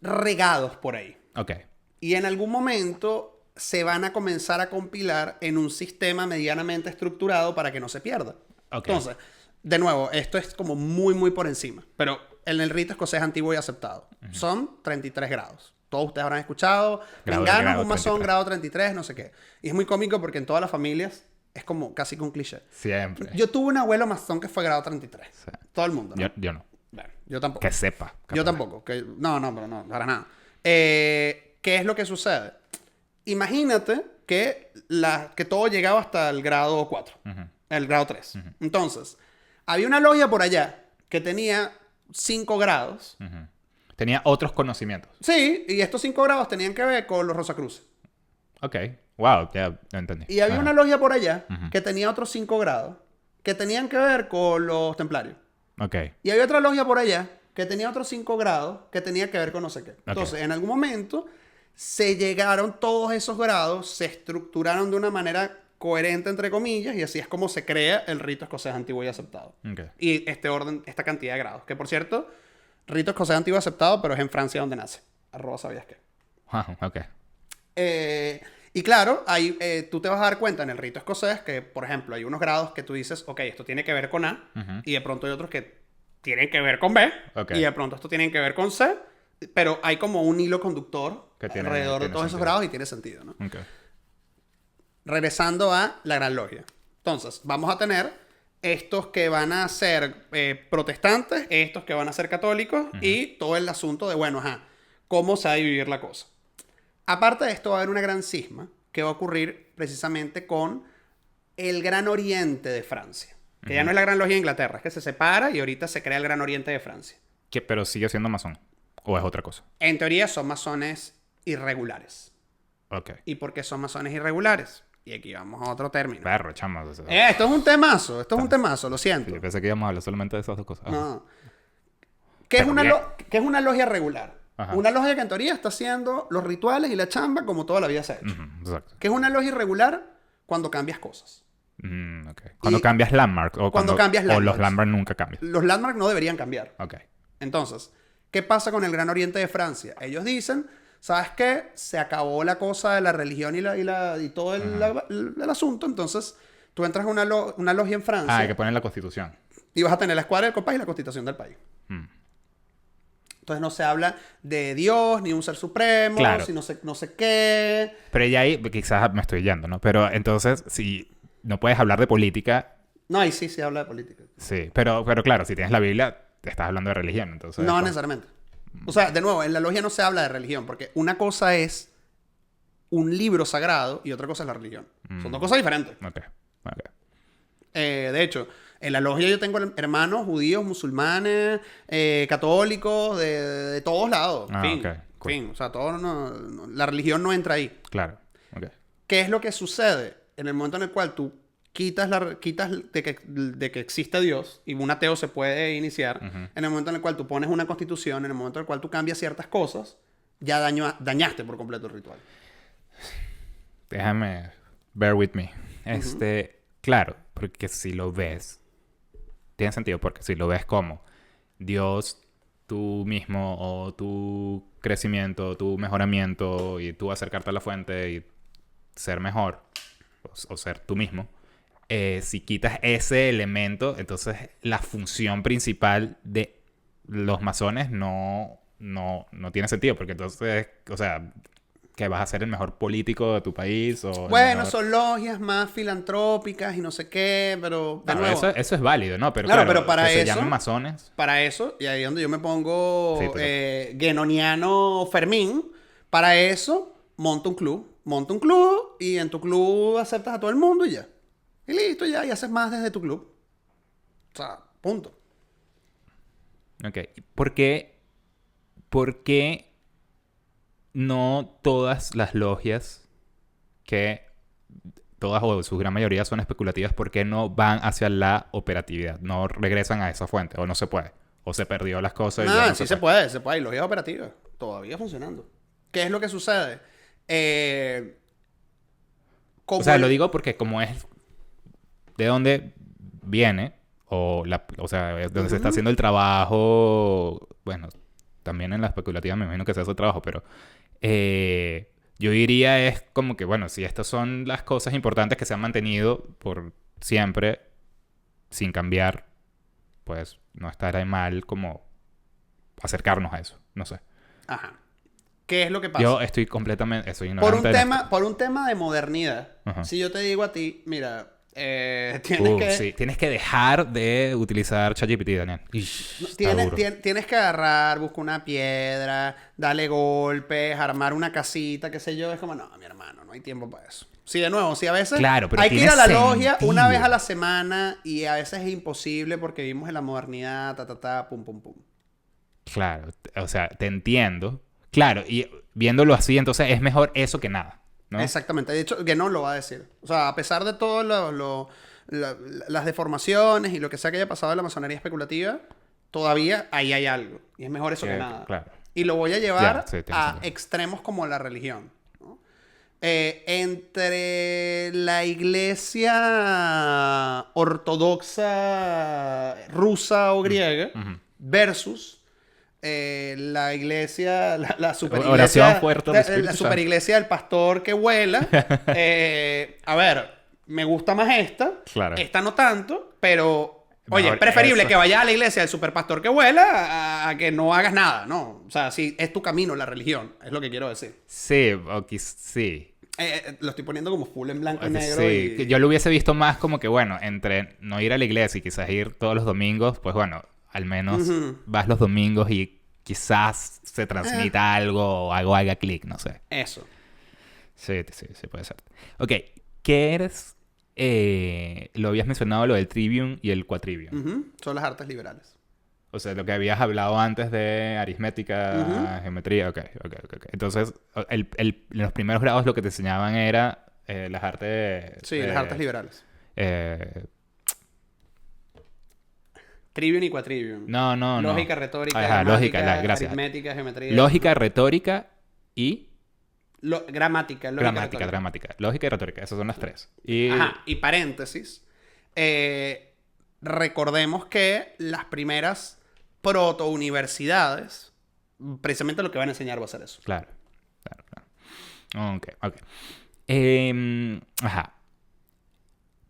regados por ahí. Y en algún momento se van a comenzar a compilar en un sistema medianamente estructurado para que no se pierda. Entonces, de nuevo, esto es como muy, muy por encima. Pero en el rito escocés antiguo y aceptado. Son 33 grados. Todos ustedes habrán escuchado. Mengano, un masón, grado 33, no sé qué. Y es muy cómico porque en todas las familias... Es como casi que un cliché. Siempre. Yo tuve un abuelo masón que fue grado 33. Sí. Todo el mundo, ¿no? Yo no. Bueno, yo tampoco. Que sepa. Capaz. Yo tampoco. No, para nada. ¿Qué es lo que sucede? Imagínate que todo llegaba hasta el grado 4. El grado 3. Entonces, había una logia por allá que tenía 5 grados. Tenía otros conocimientos. Sí, y estos 5 grados tenían que ver con los Rosacruces. Ok. Wow, ya entendí. Y había una logia por allá que tenía otros 5 grados que tenían que ver con los templarios. Y había otra logia por allá que tenía otros 5 grados que tenía que ver con no sé qué. Entonces, en algún momento se llegaron todos esos grados, se estructuraron de una manera coherente, entre comillas, y así es como se crea el rito escocés antiguo y aceptado. Y esta cantidad de grados. Que, por cierto, rito escocés antiguo y aceptado, pero es en Francia donde nace. @sabías qué. Y claro, ahí tú te vas a dar cuenta en el rito escocés que, por ejemplo, hay unos grados que tú dices, ok, esto tiene que ver con A, y de pronto hay otros que tienen que ver con B, y de pronto esto tienen que ver con C, pero hay como un hilo conductor alrededor de todos esos grados y tiene sentido, ¿no? Regresando a la Gran Logia. Entonces, vamos a tener estos que van a ser protestantes, estos que van a ser católicos, y todo el asunto de, bueno, cómo se va a dividir la cosa. Aparte de esto, va a haber una gran cisma que va a ocurrir precisamente con el Gran Oriente de Francia. Que ya no es la Gran Logia de Inglaterra, es que se separa y ahorita se crea el Gran Oriente de Francia. ¿Pero sigue siendo masón? ¿O es otra cosa? En teoría son masones irregulares. ¿Y por qué son masones irregulares? Y aquí vamos a otro término. Perro, chamo. O sea, Esto es un temazo, lo siento. yo pensé que íbamos a hablar solamente de esas dos cosas. No. ¿Qué es una logia regular? Ajá. Una logia que en teoría está haciendo los rituales y la chamba como toda la vida se ha hecho. Exacto. ¿Qué es una logia irregular? Cuando cambias cosas. Okay. Cuando cambias landmark o cuando cambias o los landmarks. landmarks nunca cambian. Los landmarks no deberían cambiar. Ok. Entonces, ¿qué pasa con el Gran Oriente de Francia? Ellos dicen, ¿sabes qué? Se acabó la cosa de la religión y todo el asunto. Entonces, tú entras a una logia en Francia. Ah, hay que poner la constitución. Y vas a tener la escuadra del compás y la constitución del país. Entonces no se habla de Dios, ni un ser supremo, Claro. si no sé qué. Pero ya ahí quizás me estoy yendo, ¿no? Pero entonces, si no puedes hablar de política, No, ahí sí se habla de política. sí. Pero claro, si tienes la Biblia, te estás hablando de religión, entonces... No necesariamente. O sea, de nuevo, en la logia no se habla de religión, porque una cosa es un libro sagrado y otra cosa es la religión. Son dos cosas diferentes. Ok. De hecho, en la logia yo tengo hermanos judíos, musulmanes, católicos, de todos lados. Ah, Fin. ok, cool. Fin. O sea, la religión no entra ahí. Claro. Ok. ¿Qué es lo que sucede en el momento en el cual tú quitas de que existe Dios y un ateo se puede iniciar? En el momento en el cual tú pones una constitución, en el momento en el cual tú cambias ciertas cosas, ya dañaste por completo el ritual. Déjame... Bear with me. Claro, porque si lo ves... Tiene sentido, porque si lo ves como Dios, tú mismo, o tu crecimiento, tu mejoramiento, y tú acercarte a la fuente y ser mejor, o ser tú mismo, si quitas ese elemento, entonces la función principal de los masones no tiene sentido, porque entonces, o sea, que vas a ser el mejor político de tu país o Bueno, son logias más filantrópicas y no sé qué, pero de nuevo, eso es válido, ¿no? Pero Claro, claro, pero para que se eso- llamen masones. para eso, y ahí es donde yo me pongo Sí, pero- guenoniano Fermín, para eso monta un club y en tu club aceptas a todo el mundo y ya. Y listo, ya, y haces más desde tu club. O sea, punto. Ok. ¿Por qué no todas las logias, que todas o su gran mayoría son especulativas, por qué no van hacia la operatividad? No regresan a esa fuente, o no se puede, o se perdió las cosas y ya no Sí se puede. Hay logias operativas, todavía funcionando. ¿Qué es lo que sucede? O sea, lo digo porque como es de dónde viene, o sea, es donde se está haciendo el trabajo, bueno, también en la especulativa me imagino que se hace el trabajo, pero yo diría es como que, bueno, si estas son las cosas importantes que se han mantenido por siempre sin cambiar, pues no estará mal como acercarnos a eso, no sé. Ajá. ¿Qué es lo que pasa? Yo estoy completamente, soy Por ignorante de esto. por un tema de modernidad, Ajá. si yo te digo a ti, mira, tienes que... Sí, tienes que dejar de utilizar ChatGPT, Daniel. Ish, está duro. Tienes que agarrar, buscar una piedra, darle golpes, armar una casita, qué sé yo. Es como, no, mi hermano, no hay tiempo para eso. Sí, de nuevo, sí, a veces Claro, pero hay que ir tiene a la logia sentido. una vez a la semana y a veces es imposible porque vivimos en la modernidad, pum, pum, pum. Claro, o sea, te entiendo. Claro, y viéndolo así, entonces es mejor eso que nada, ¿no? Exactamente. De hecho, que no lo va a decir. O sea, a pesar de todo las deformaciones y lo que sea que haya pasado en la masonería especulativa, todavía ahí hay algo. Y es mejor eso que nada. Claro. Y lo voy a llevar Ya, sí, tiene a sentido. extremos como la religión. ¿No? Entre la iglesia ortodoxa rusa o griega versus la iglesia, la superiglesia, Oración fuerte al Espíritu la Santo. superiglesia del pastor que vuela. A ver, me gusta más esta. Claro. Esta no tanto, pero... Oye, Mejor es preferible eso. que vayas a la iglesia del superpastor que vuela a que no hagas nada, ¿no? O sea, sí, es tu camino la religión, es lo que quiero decir. Sí, sí. Lo estoy poniendo como full en blanco y negro. Sí, que y... yo lo hubiese visto más como que, bueno, entre no ir a la iglesia y quizás ir todos los domingos, pues bueno, al menos vas los domingos y quizás se transmita algo o algo haga clic, no sé. Eso. Sí, puede ser. Ok, ¿qué eres? Lo habías mencionado, lo del trivium y el quadrivium. Son las artes liberales. O sea, lo que habías hablado antes de aritmética, geometría, ok. Entonces, en los primeros grados lo que te enseñaban era las artes... Sí, las artes liberales. Eh, Trivium y quadrivium. no. Lógica, retórica, Ajá, gramática, lógica, gracias. aritmética, geometría. Lógica, retórica y... Gramática, lógica, Gramática. Lógica y retórica. Esas son las tres. Y... Ajá, y paréntesis. Recordemos que las primeras proto-universidades, precisamente lo que van a enseñar va a ser eso. Claro. Ok. Ajá.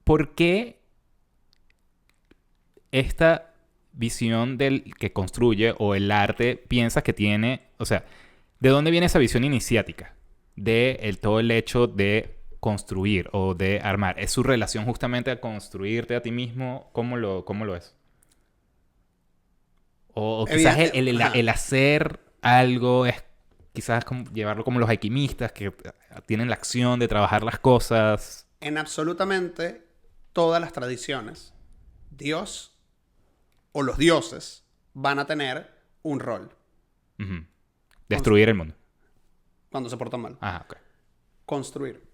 ¿Por qué esta visión del que construye o el arte piensas que tiene... O sea, ¿de dónde viene esa visión iniciática? De todo el hecho de construir o de armar. ¿Es su relación justamente a construirte a ti mismo? ¿Cómo lo es? O quizás el hacer algo es quizás como llevarlo como los alquimistas que tienen la acción de trabajar las cosas. En absolutamente todas las tradiciones, Dios o los dioses van a tener un rol. Uh-huh. Destruir el mundo. Cuando se portan mal. Ah, ok. Construir.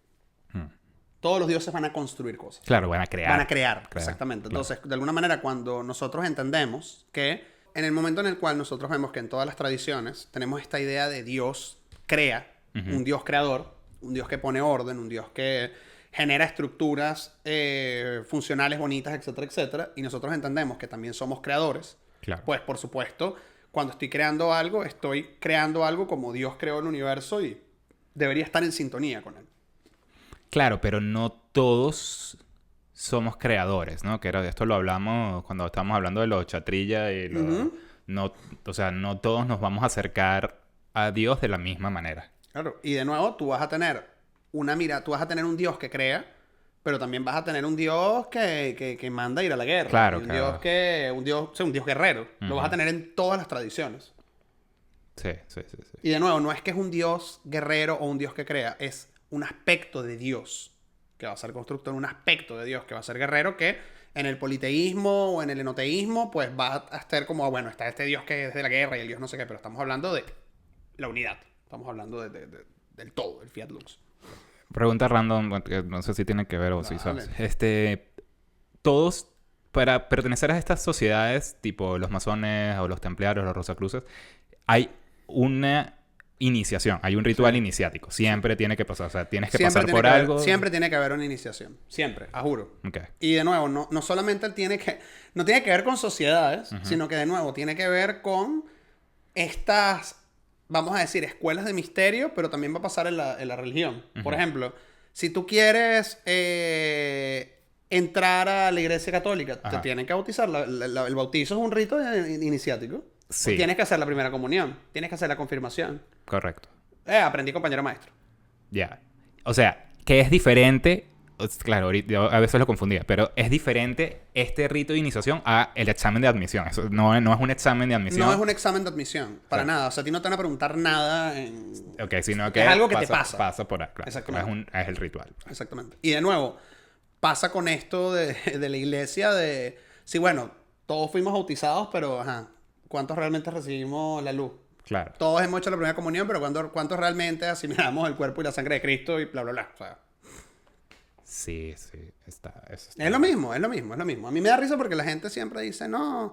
Todos los dioses van a construir cosas. Claro, van a crear. Van a crear. Exactamente. Claro. Entonces, de alguna manera, cuando nosotros entendemos que en el momento en el cual nosotros vemos que en todas las tradiciones tenemos esta idea de Dios crea, un Dios creador, un Dios que pone orden, un Dios que genera estructuras funcionales, bonitas, etcétera, etcétera, y nosotros entendemos que también somos creadores, Claro. pues por supuesto, cuando estoy creando algo como Dios creó el universo y debería estar en sintonía con él. Claro, pero no todos somos creadores, ¿no? Que esto lo hablamos cuando estábamos hablando de los chatrilla y no, o sea, no todos nos vamos a acercar a Dios de la misma manera. Claro, y de nuevo tú vas a tener tú vas a tener un Dios que crea, pero también vas a tener un Dios que manda a ir a la guerra. Claro, y claro. un Dios guerrero. Lo vas a tener en todas las tradiciones. Sí. Y de nuevo, no es que es un Dios guerrero o un Dios que crea, es un aspecto de Dios que va a ser constructor, un aspecto de Dios que va a ser guerrero, que en el politeísmo o en el enoteísmo, pues va a estar como, bueno, está este Dios que es de la guerra y el Dios no sé qué, pero estamos hablando de la unidad. Estamos hablando del todo, el Fiat Lux. Pregunta random, que no sé si tiene que ver o si Dale. sabes. Todos, para pertenecer a estas sociedades, tipo los masones o los templarios, los rosacruces, hay una iniciación, hay un ritual iniciático. Siempre tiene que pasar, o sea, tienes que pasar por algo. Siempre tiene que haber una iniciación. Siempre, a juro. Okay. Y de nuevo, no solamente no tiene que ver con sociedades, sino que de nuevo tiene que ver con estas, vamos a decir, escuelas de misterio, pero también va a pasar en la religión. Por ejemplo, si tú quieres entrar a la iglesia católica, te tienen que bautizar. El bautizo es un rito iniciático. Sí. Tienes que hacer la primera comunión. Tienes que hacer la confirmación. Correcto. Aprendí compañero maestro. Ya. O sea, que es diferente. Claro, yo a veces lo confundía, pero es diferente este rito de iniciación a el examen de admisión. Eso no es un examen de admisión. No es un examen de admisión, para nada. O sea, a ti no te van a preguntar nada. Ok, sino que es algo que te pasa. Pasa por ahí, claro. Exactamente. Es el ritual. Exactamente. Y de nuevo, pasa con esto de la iglesia de... Sí, bueno, todos fuimos bautizados, pero ¿cuántos realmente recibimos la luz? Claro. Todos hemos hecho la primera comunión, pero ¿cuántos realmente asimilamos el cuerpo y la sangre de Cristo y bla, bla, bla? O sea... Sí. Eso está es lo mismo. A mí me da risa porque la gente siempre dice, no,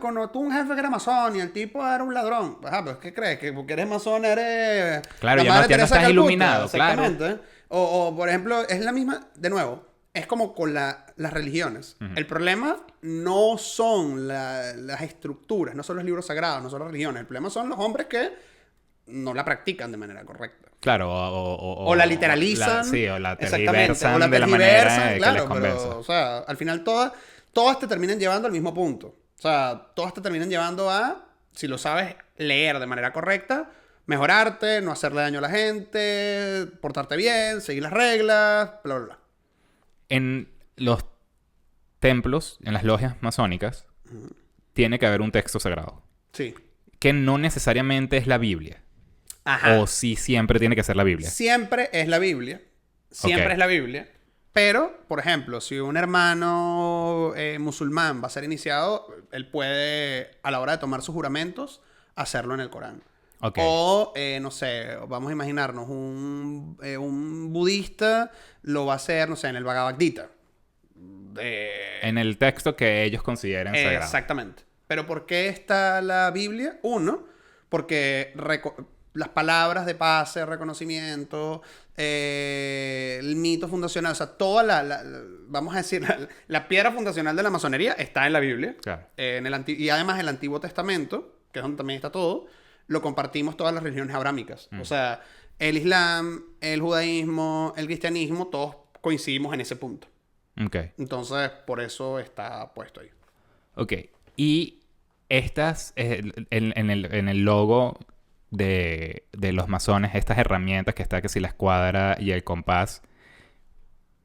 cuando tuve un jefe que era masón y el tipo era un ladrón. Pues, ¿qué crees? Que porque eres masón eres... Claro, ya no estás iluminado, exactamente. Claro. O, por ejemplo, es la misma, de nuevo, es como con las religiones. El problema no son las estructuras, no son los libros sagrados, no son las religiones. El problema son los hombres que no la practican de manera correcta. Claro, o la literalizan. O la tergiversan. O la de la manera claro, que les convenza. pero, o sea, al final todas te terminan llevando al mismo punto. O sea, todas te terminan llevando a, si lo sabes leer de manera correcta, mejorarte, no hacerle daño a la gente, portarte bien, seguir las reglas, bla, bla, bla. En los templos, en las logias masónicas, tiene que haber un texto sagrado. Sí. Que no necesariamente es la Biblia. Ajá. O sí siempre tiene que ser la Biblia. Siempre es la Biblia. Siempre es la Biblia. Pero, por ejemplo, si un hermano musulmán va a ser iniciado, él puede, a la hora de tomar sus juramentos, hacerlo en el Corán. Okay. O, no sé, vamos a imaginarnos, un budista lo va a hacer, no sé, en el Bhagavad Gita. En el texto que ellos consideren sagrado. Exactamente. Pero ¿por qué está la Biblia? Uno, porque las palabras de paz, reconocimiento, el mito fundacional, o sea, toda vamos a decir, la piedra fundacional de la masonería está en la Biblia. Claro. Y además el Antiguo Testamento, que es donde también está todo, lo compartimos todas las religiones abrámicas. O sea, el Islam, el judaísmo, el cristianismo, todos coincidimos en ese punto. Okay. Entonces, por eso está puesto ahí. Ok. Y estas, en el logo de los masones, estas herramientas que está, que si la escuadra y el compás,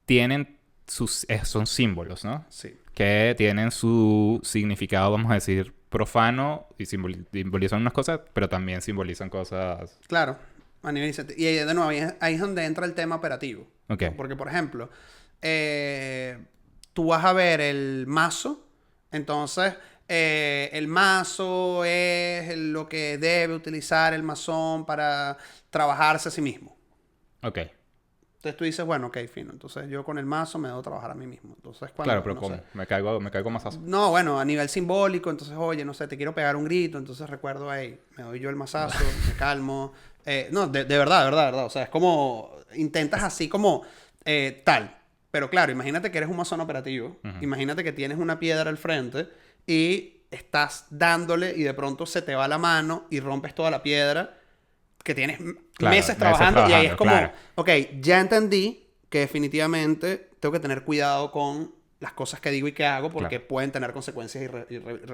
tienen son símbolos, ¿no? Sí. Que tienen su significado, vamos a decir, profano y simbolizan unas cosas, pero también simbolizan cosas... Claro. A nivel y de nuevo, ahí es donde entra el tema operativo. Ok. Porque, por ejemplo, tú vas a ver el mazo, entonces el mazo es lo que debe utilizar el masón para trabajarse a sí mismo. Ok. Entonces tú dices, bueno, ok, fino. Entonces yo con el mazo me debo trabajar a mí mismo. Entonces, Claro, pero no ¿cómo? sé, Me caigo mazazo. no, bueno, a nivel simbólico, entonces, oye, no sé, te quiero pegar un grito, entonces recuerdo, hey, me doy yo el mazazo, me calmo. No, de verdad, de verdad. O sea, es como, intentas así como tal. Pero claro, imagínate que eres un masón operativo. Imagínate que tienes una piedra al frente y estás dándole y de pronto se te va la mano y rompes toda la piedra que tienes meses trabajando y ahí es como, claro. ok, ya entendí que definitivamente tengo que tener cuidado con las cosas que digo y que hago porque pueden tener consecuencias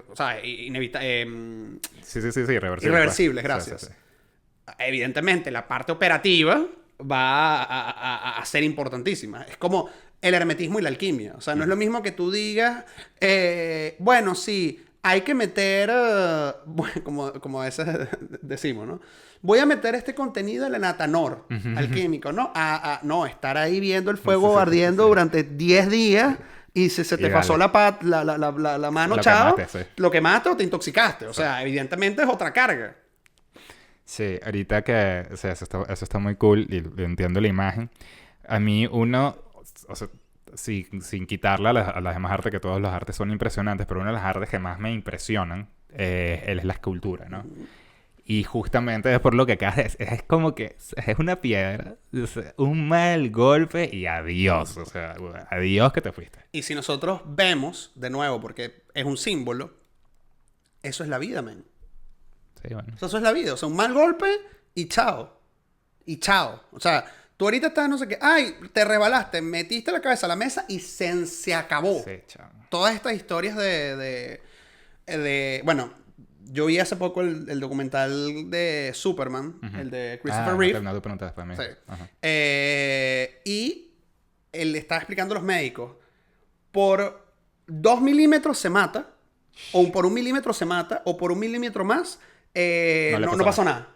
o sea, Sí, irreversibles. Irreversibles, Pues. gracias. Sí. Evidentemente, la parte operativa va a ser importantísima. Es como el hermetismo y la alquimia. O sea, no es lo mismo que tú digas, bueno, sí, hay que meter, como a veces decimos, ¿no? Voy a meter este contenido en el Atanor alquímico, ¿no? No, estar ahí viendo el fuego ardiendo durante 10 días y si se te pasó la mano, chao, lo quemaste o te intoxicaste. O sea, evidentemente es otra carga. Sí, ahorita que... O sea, eso está muy cool y entiendo la imagen. A mí uno... O sea, sin quitarle a las demás artes, que todas las artes son impresionantes, pero una de las artes que más me impresionan es la escultura, ¿no? Y justamente es por lo que acá es como que es una piedra, un mal golpe y adiós. O sea, adiós que te fuiste. Y si nosotros vemos, de nuevo, porque es un símbolo, eso es la vida, men. Sí, bueno. O sea, eso es la vida. O sea, un mal golpe y chao. Y chao. O sea, tú ahorita estás no sé qué. Ay, te rebalaste, metiste la cabeza a la mesa y se acabó. Sí, chao. Todas estas historias bueno, yo vi hace poco el documental de Superman, el de Christopher Reeve. No te preguntaste para mí. Sí. Y él estaba explicando a los médicos, por 2 milímetros se mata, o por 1 milímetro se mata, o por 1 milímetro más, no pasó nada.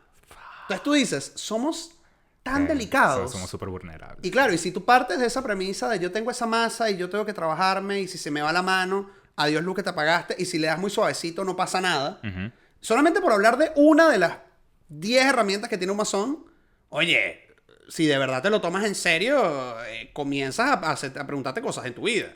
Entonces tú dices, somos tan delicados. Somos súper vulnerables. Y claro, y si tú partes de esa premisa de yo tengo esa masa y yo tengo que trabajarme y si se me va la mano, adiós luz que te apagaste, y si le das muy suavecito no pasa nada. Solamente por hablar de una de las 10 herramientas que tiene un masón, oye, si de verdad te lo tomas en serio, comienzas a preguntarte cosas en tu vida.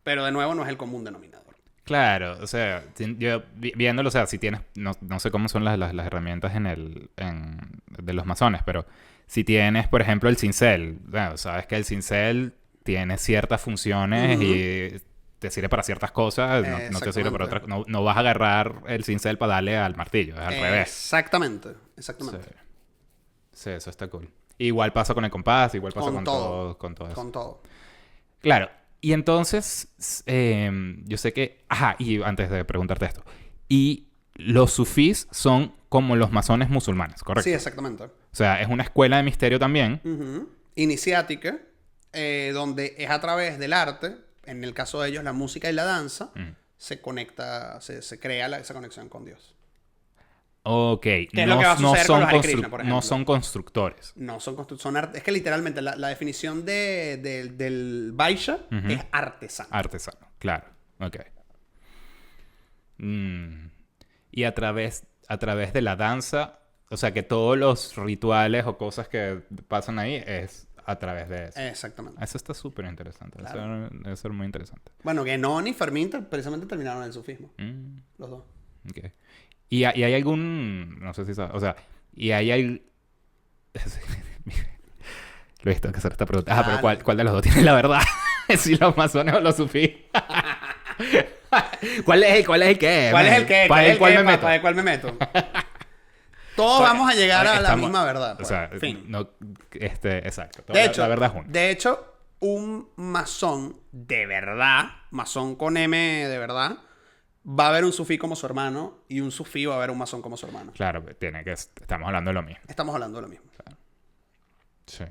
Pero de nuevo no es el común denominador. Claro, o sea, yo viéndolo, o sea, si tienes, no sé cómo son las herramientas de los masones, pero si tienes, por ejemplo, el cincel, bueno, sabes que el cincel tiene ciertas funciones y te sirve para ciertas cosas, no te sirve para otras. No vas a agarrar el cincel para darle al martillo, es al revés. Exactamente. Sí, eso está cool. Igual pasa con el compás, igual pasa con todo eso. Con todo. Claro. Y entonces, yo sé que... Ajá, y antes de preguntarte esto. Y los sufís son como los masones musulmanes, ¿correcto? Sí, exactamente. O sea, es una escuela de misterio también. Iniciática, donde es a través del arte, en el caso de ellos la música y la danza, se conecta, se crea esa conexión con Dios. Ok. ¿Qué es lo que va a suceder con los Hare Krishna, por ejemplo? No son constructores. No son constructores. Es que literalmente la definición del Vaishya es artesano. Artesano, claro. Ok. Y a través de la danza, O sea, que todos los rituales o cosas que pasan ahí es a través de eso. Exactamente. Eso está súper interesante. Claro. Eso debe ser muy interesante. Bueno, Guénon y Fermín precisamente terminaron en el sufismo. Los dos. Ok. Y hay algún... No sé si sabes... O sea, y hay... Luis, tengo que hacer esta pregunta. Ah, pero ¿cuál de los dos tiene la verdad? ¿Si los masones o los sufís? ¿Cuál es el qué? ¿Cuál es el qué? ¿Para el cuál me meto? ¿Para el cuál me meto? Todos vamos a llegar a la misma verdad. Pues. O sea, fin. no, exacto. De hecho, la verdad es una. De hecho, un masón de verdad, masón con M de verdad, va a ver un sufí como su hermano y un sufí va a ver un masón como su hermano. Claro, estamos hablando de lo mismo. Estamos hablando de lo mismo. Claro. Sí.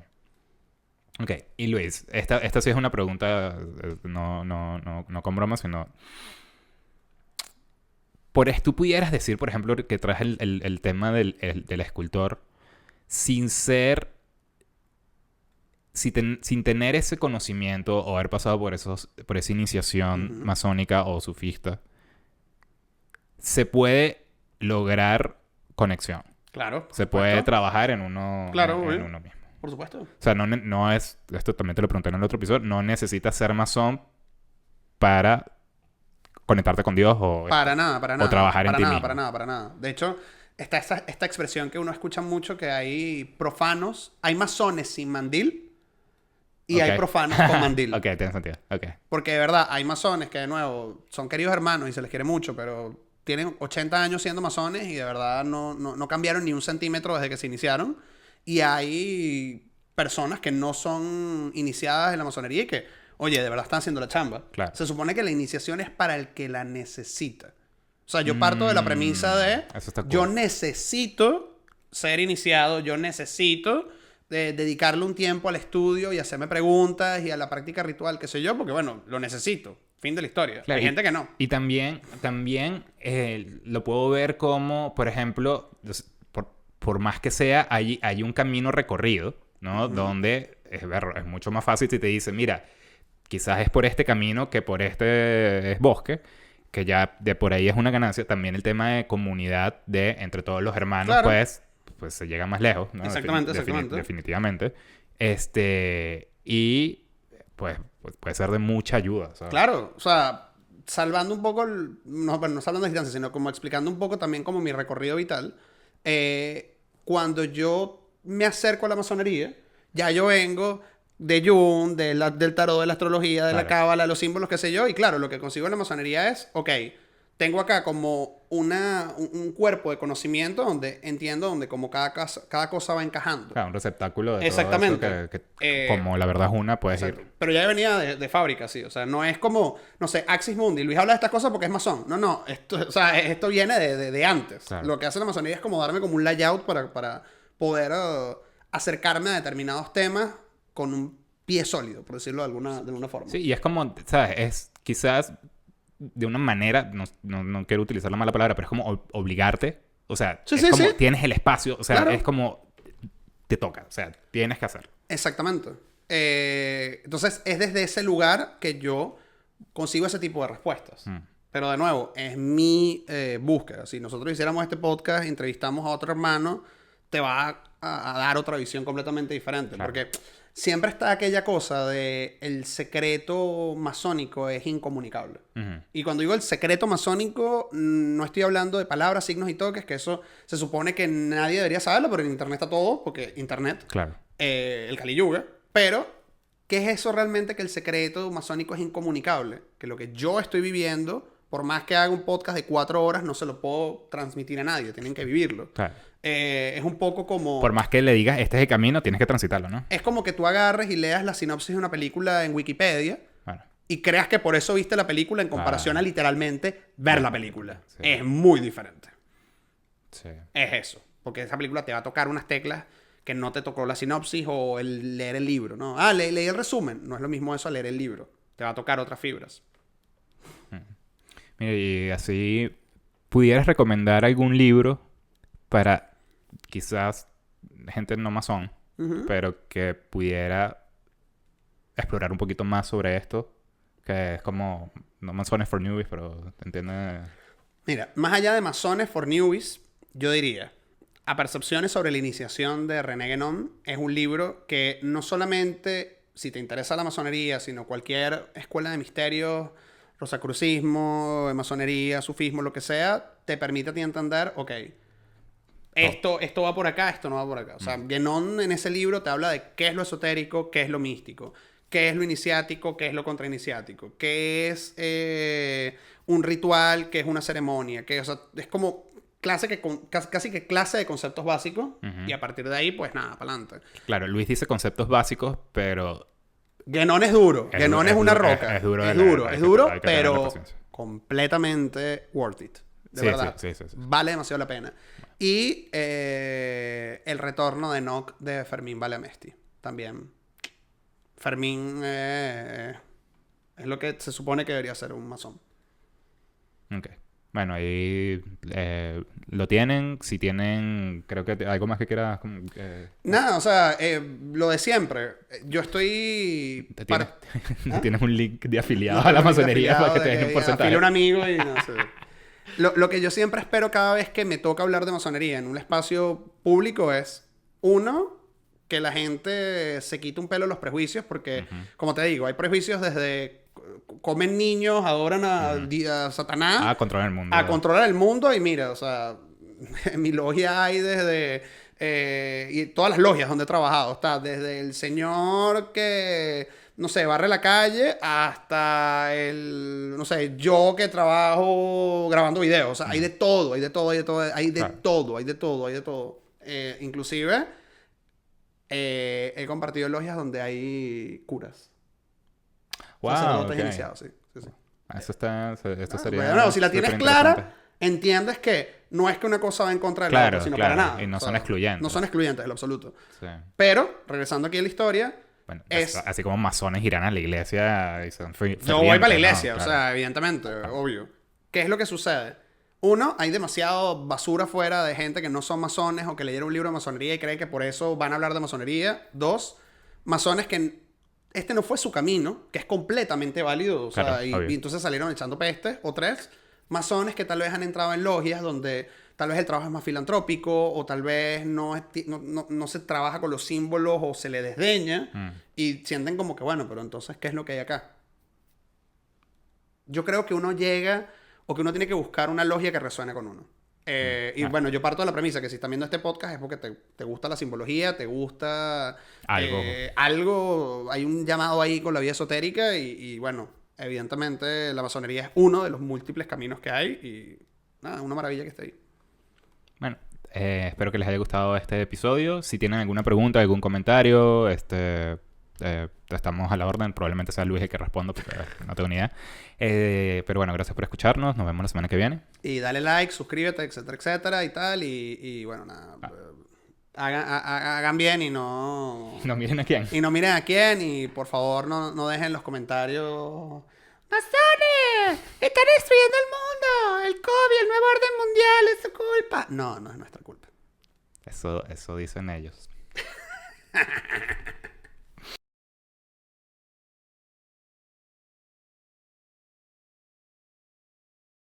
Ok, y Luis, esta sí es una pregunta, no con broma, sino... Tú pudieras decir, por ejemplo, que traes el tema del escultor sin ser... sin tener ese conocimiento o haber pasado por esa iniciación masónica o sufista, se puede lograr conexión. Claro. Se puede trabajar en uno, en uno mismo. Por supuesto. O sea, no es... Esto también te lo pregunté en el otro episodio. No necesitas ser masón para conectarte con Dios o... Para nada. O trabajar en ti mismo. Para nada. De hecho, está esta expresión que uno escucha mucho, que hay profanos, hay masones sin mandil y hay profanos con mandil. Ok, tiene sentido. Okay. Porque de verdad, hay masones que de nuevo son queridos hermanos y se les quiere mucho, pero tienen 80 años siendo masones y de verdad no cambiaron ni un centímetro desde que se iniciaron. Y hay personas que no son iniciadas en la masonería y que, oye, de verdad están haciendo la chamba. Claro. Se supone que la iniciación es para el que la necesita. O sea, yo parto de la premisa de... Eso está cool. Yo necesito ser iniciado, yo necesito dedicarle un tiempo al estudio y hacerme preguntas y a la práctica ritual, qué sé yo, porque bueno, lo necesito. Fin de la historia. Claro, hay gente que no. Y también lo puedo ver como, por ejemplo... Por más que sea, hay un camino recorrido, ¿no? Donde es mucho más fácil si te dicen, mira, quizás es por este camino que por este bosque, que ya de por ahí es una ganancia. También el tema de comunidad entre todos los hermanos, claro. pues se llega más lejos, ¿no? Exactamente. Definitivamente. Y pues puede ser de mucha ayuda, ¿sabes? Claro, o sea, salvando un poco, no hablando de distancia, sino como explicando un poco también como mi recorrido vital. Cuando yo me acerco a la masonería, ya yo vengo de Jung, del tarot, de la astrología, de la cábala, los símbolos, qué sé yo, y claro, lo que consigo en la masonería es, ok, tengo acá como un cuerpo de conocimiento donde entiendo donde como cada cosa va encajando. Claro, un receptáculo de exactamente. Todo eso que como la verdad es una, puedes ir. Pero ya venía de fábrica, sí. O sea, no es como, no sé, Axis Mundi. Luis habla de estas cosas porque es masón. No. Esto viene de antes. Claro. Lo que hace la masonería es como darme como un layout para poder acercarme a determinados temas con un pie sólido, por decirlo de alguna forma. Sí, y es como, ¿sabes? Es quizás de una manera, no quiero utilizar la mala palabra, pero es como obligarte. O sea, es como tienes el espacio. O sea, claro. Es como te toca. O sea, tienes que hacerlo. Exactamente. Entonces, es desde ese lugar que yo consigo ese tipo de respuestas. Pero de nuevo, es mi búsqueda. Si nosotros hiciéramos este podcast, entrevistamos a otro hermano, te va a dar otra visión completamente diferente. Claro. Porque siempre está aquella cosa de el secreto masónico es incomunicable. Y cuando digo el secreto masónico, no estoy hablando de palabras, signos y toques, que eso se supone que nadie debería saberlo, pero en internet está todo, porque internet, claro. El Kali Yuga. Pero, ¿qué es eso realmente que el secreto masónico es incomunicable? Que lo que yo estoy viviendo, por más que haga un podcast de 4 horas, no se lo puedo transmitir a nadie, tienen que vivirlo. Claro. Es un poco como... Por más que le digas, este es el camino, tienes que transitarlo, ¿no? Es como que tú agarres y leas la sinopsis de una película en Wikipedia, claro. Y creas que por eso viste la película en comparación a literalmente ver la película. Sí. Es muy diferente. Sí. Es eso. Porque esa película te va a tocar unas teclas que no te tocó la sinopsis o leer el libro, ¿no? Leí el resumen. No es lo mismo eso a leer el libro. Te va a tocar otras fibras. Mira, y así, ¿pudieras recomendar algún libro para quizás gente no masón, pero que pudiera explorar un poquito más sobre esto? Que es como, no masones for newbies, pero ¿te entiendes? Mira, más allá de masones for newbies, yo diría, Percepciones sobre la iniciación de René Guénon es un libro que no solamente, si te interesa la masonería, sino cualquier escuela de misterios, rosacrucismo, masonería, sufismo, lo que sea, te permite a ti entender, ok, esto va por acá, esto no va por acá. O sea, Guénon en ese libro te habla de qué es lo esotérico, qué es lo místico, qué es lo iniciático, qué es lo contrainiciático, qué es un ritual, qué es una ceremonia, o sea, es como casi que clase de conceptos básicos y a partir de ahí, pues nada, para adelante. Claro, Luis dice conceptos básicos, pero... Guénon es duro. Guénon es una roca. Es duro. Es duro, pero completamente worth it. De verdad. Sí. Vale demasiado la pena. Y el retorno de Enoch de Fermín Bale-Amesti. También. Fermín es lo que se supone que debería ser un masón. Ok. Bueno, ahí lo tienen. Si tienen, creo que algo más que quieras... Nada, o sea, lo de siempre. Yo estoy... Tienes un link de afiliado a la masonería para que te den un porcentaje. Afilio a un amigo y no sé. Lo que yo siempre espero cada vez que me toca hablar de masonería en un espacio público es, uno, que la gente se quite un pelo los prejuicios, porque, como te digo, hay prejuicios desde... Comen niños, adoran a Satanás. A controlar el mundo. A controlar el mundo. Y mira, o sea, en mi logia hay desde... y todas las logias donde he trabajado. Está desde el señor que, no sé, barre la calle hasta el... No sé, yo que trabajo grabando videos. O sea, hay de todo, hay de todo, hay de todo. Hay de todo, hay de todo, hay de todo. Inclusive, he compartido logias donde hay curas. Wow, okay. Iniciados, sí. Eso está... Esto sería... Bueno, si la tienes clara, entiendes que no es que una cosa va en contra de la otra, sino para nada. Y no son excluyentes. No son excluyentes, en lo absoluto. Sí. Pero, regresando aquí a la historia... Bueno, así como masones irán a la iglesia y son yo voy para la iglesia, ¿no? Claro. O sea, evidentemente, obvio. ¿Qué es lo que sucede? Uno, hay demasiado basura fuera de gente que no son masones o que leyeron un libro de masonería y creen que por eso van a hablar de masonería. Dos, masones que... Este no fue su camino, que es completamente válido. O sea, y entonces salieron echando pestes. O tres, masones que tal vez han entrado en logias donde tal vez el trabajo es más filantrópico o tal vez no se trabaja con los símbolos o se le desdeña y sienten como que, bueno, pero entonces, ¿qué es lo que hay acá? Yo creo que uno llega o que uno tiene que buscar una logia que resuene con uno. Y bueno, yo parto de la premisa que si estás viendo este podcast es porque te gusta la simbología, te gusta algo, hay un llamado ahí con la vida esotérica y bueno, evidentemente la masonería es uno de los múltiples caminos que hay y nada, una maravilla que esté ahí. Bueno, espero que les haya gustado este episodio. Si tienen alguna pregunta, algún comentario, estamos a la orden. Probablemente sea Luis el que responda porque no tengo ni idea. Pero bueno, gracias por escucharnos. Nos vemos la semana que viene. Y dale like, suscríbete, etcétera, etcétera y tal. Y bueno, nada. Hagan bien y no... No miren a quién. Y no miren a quién y por favor no dejen los comentarios... ¡Masones! ¡Están destruyendo el mundo! ¡El COVID, el nuevo orden mundial es su culpa! No es nuestra culpa. Eso dicen ellos.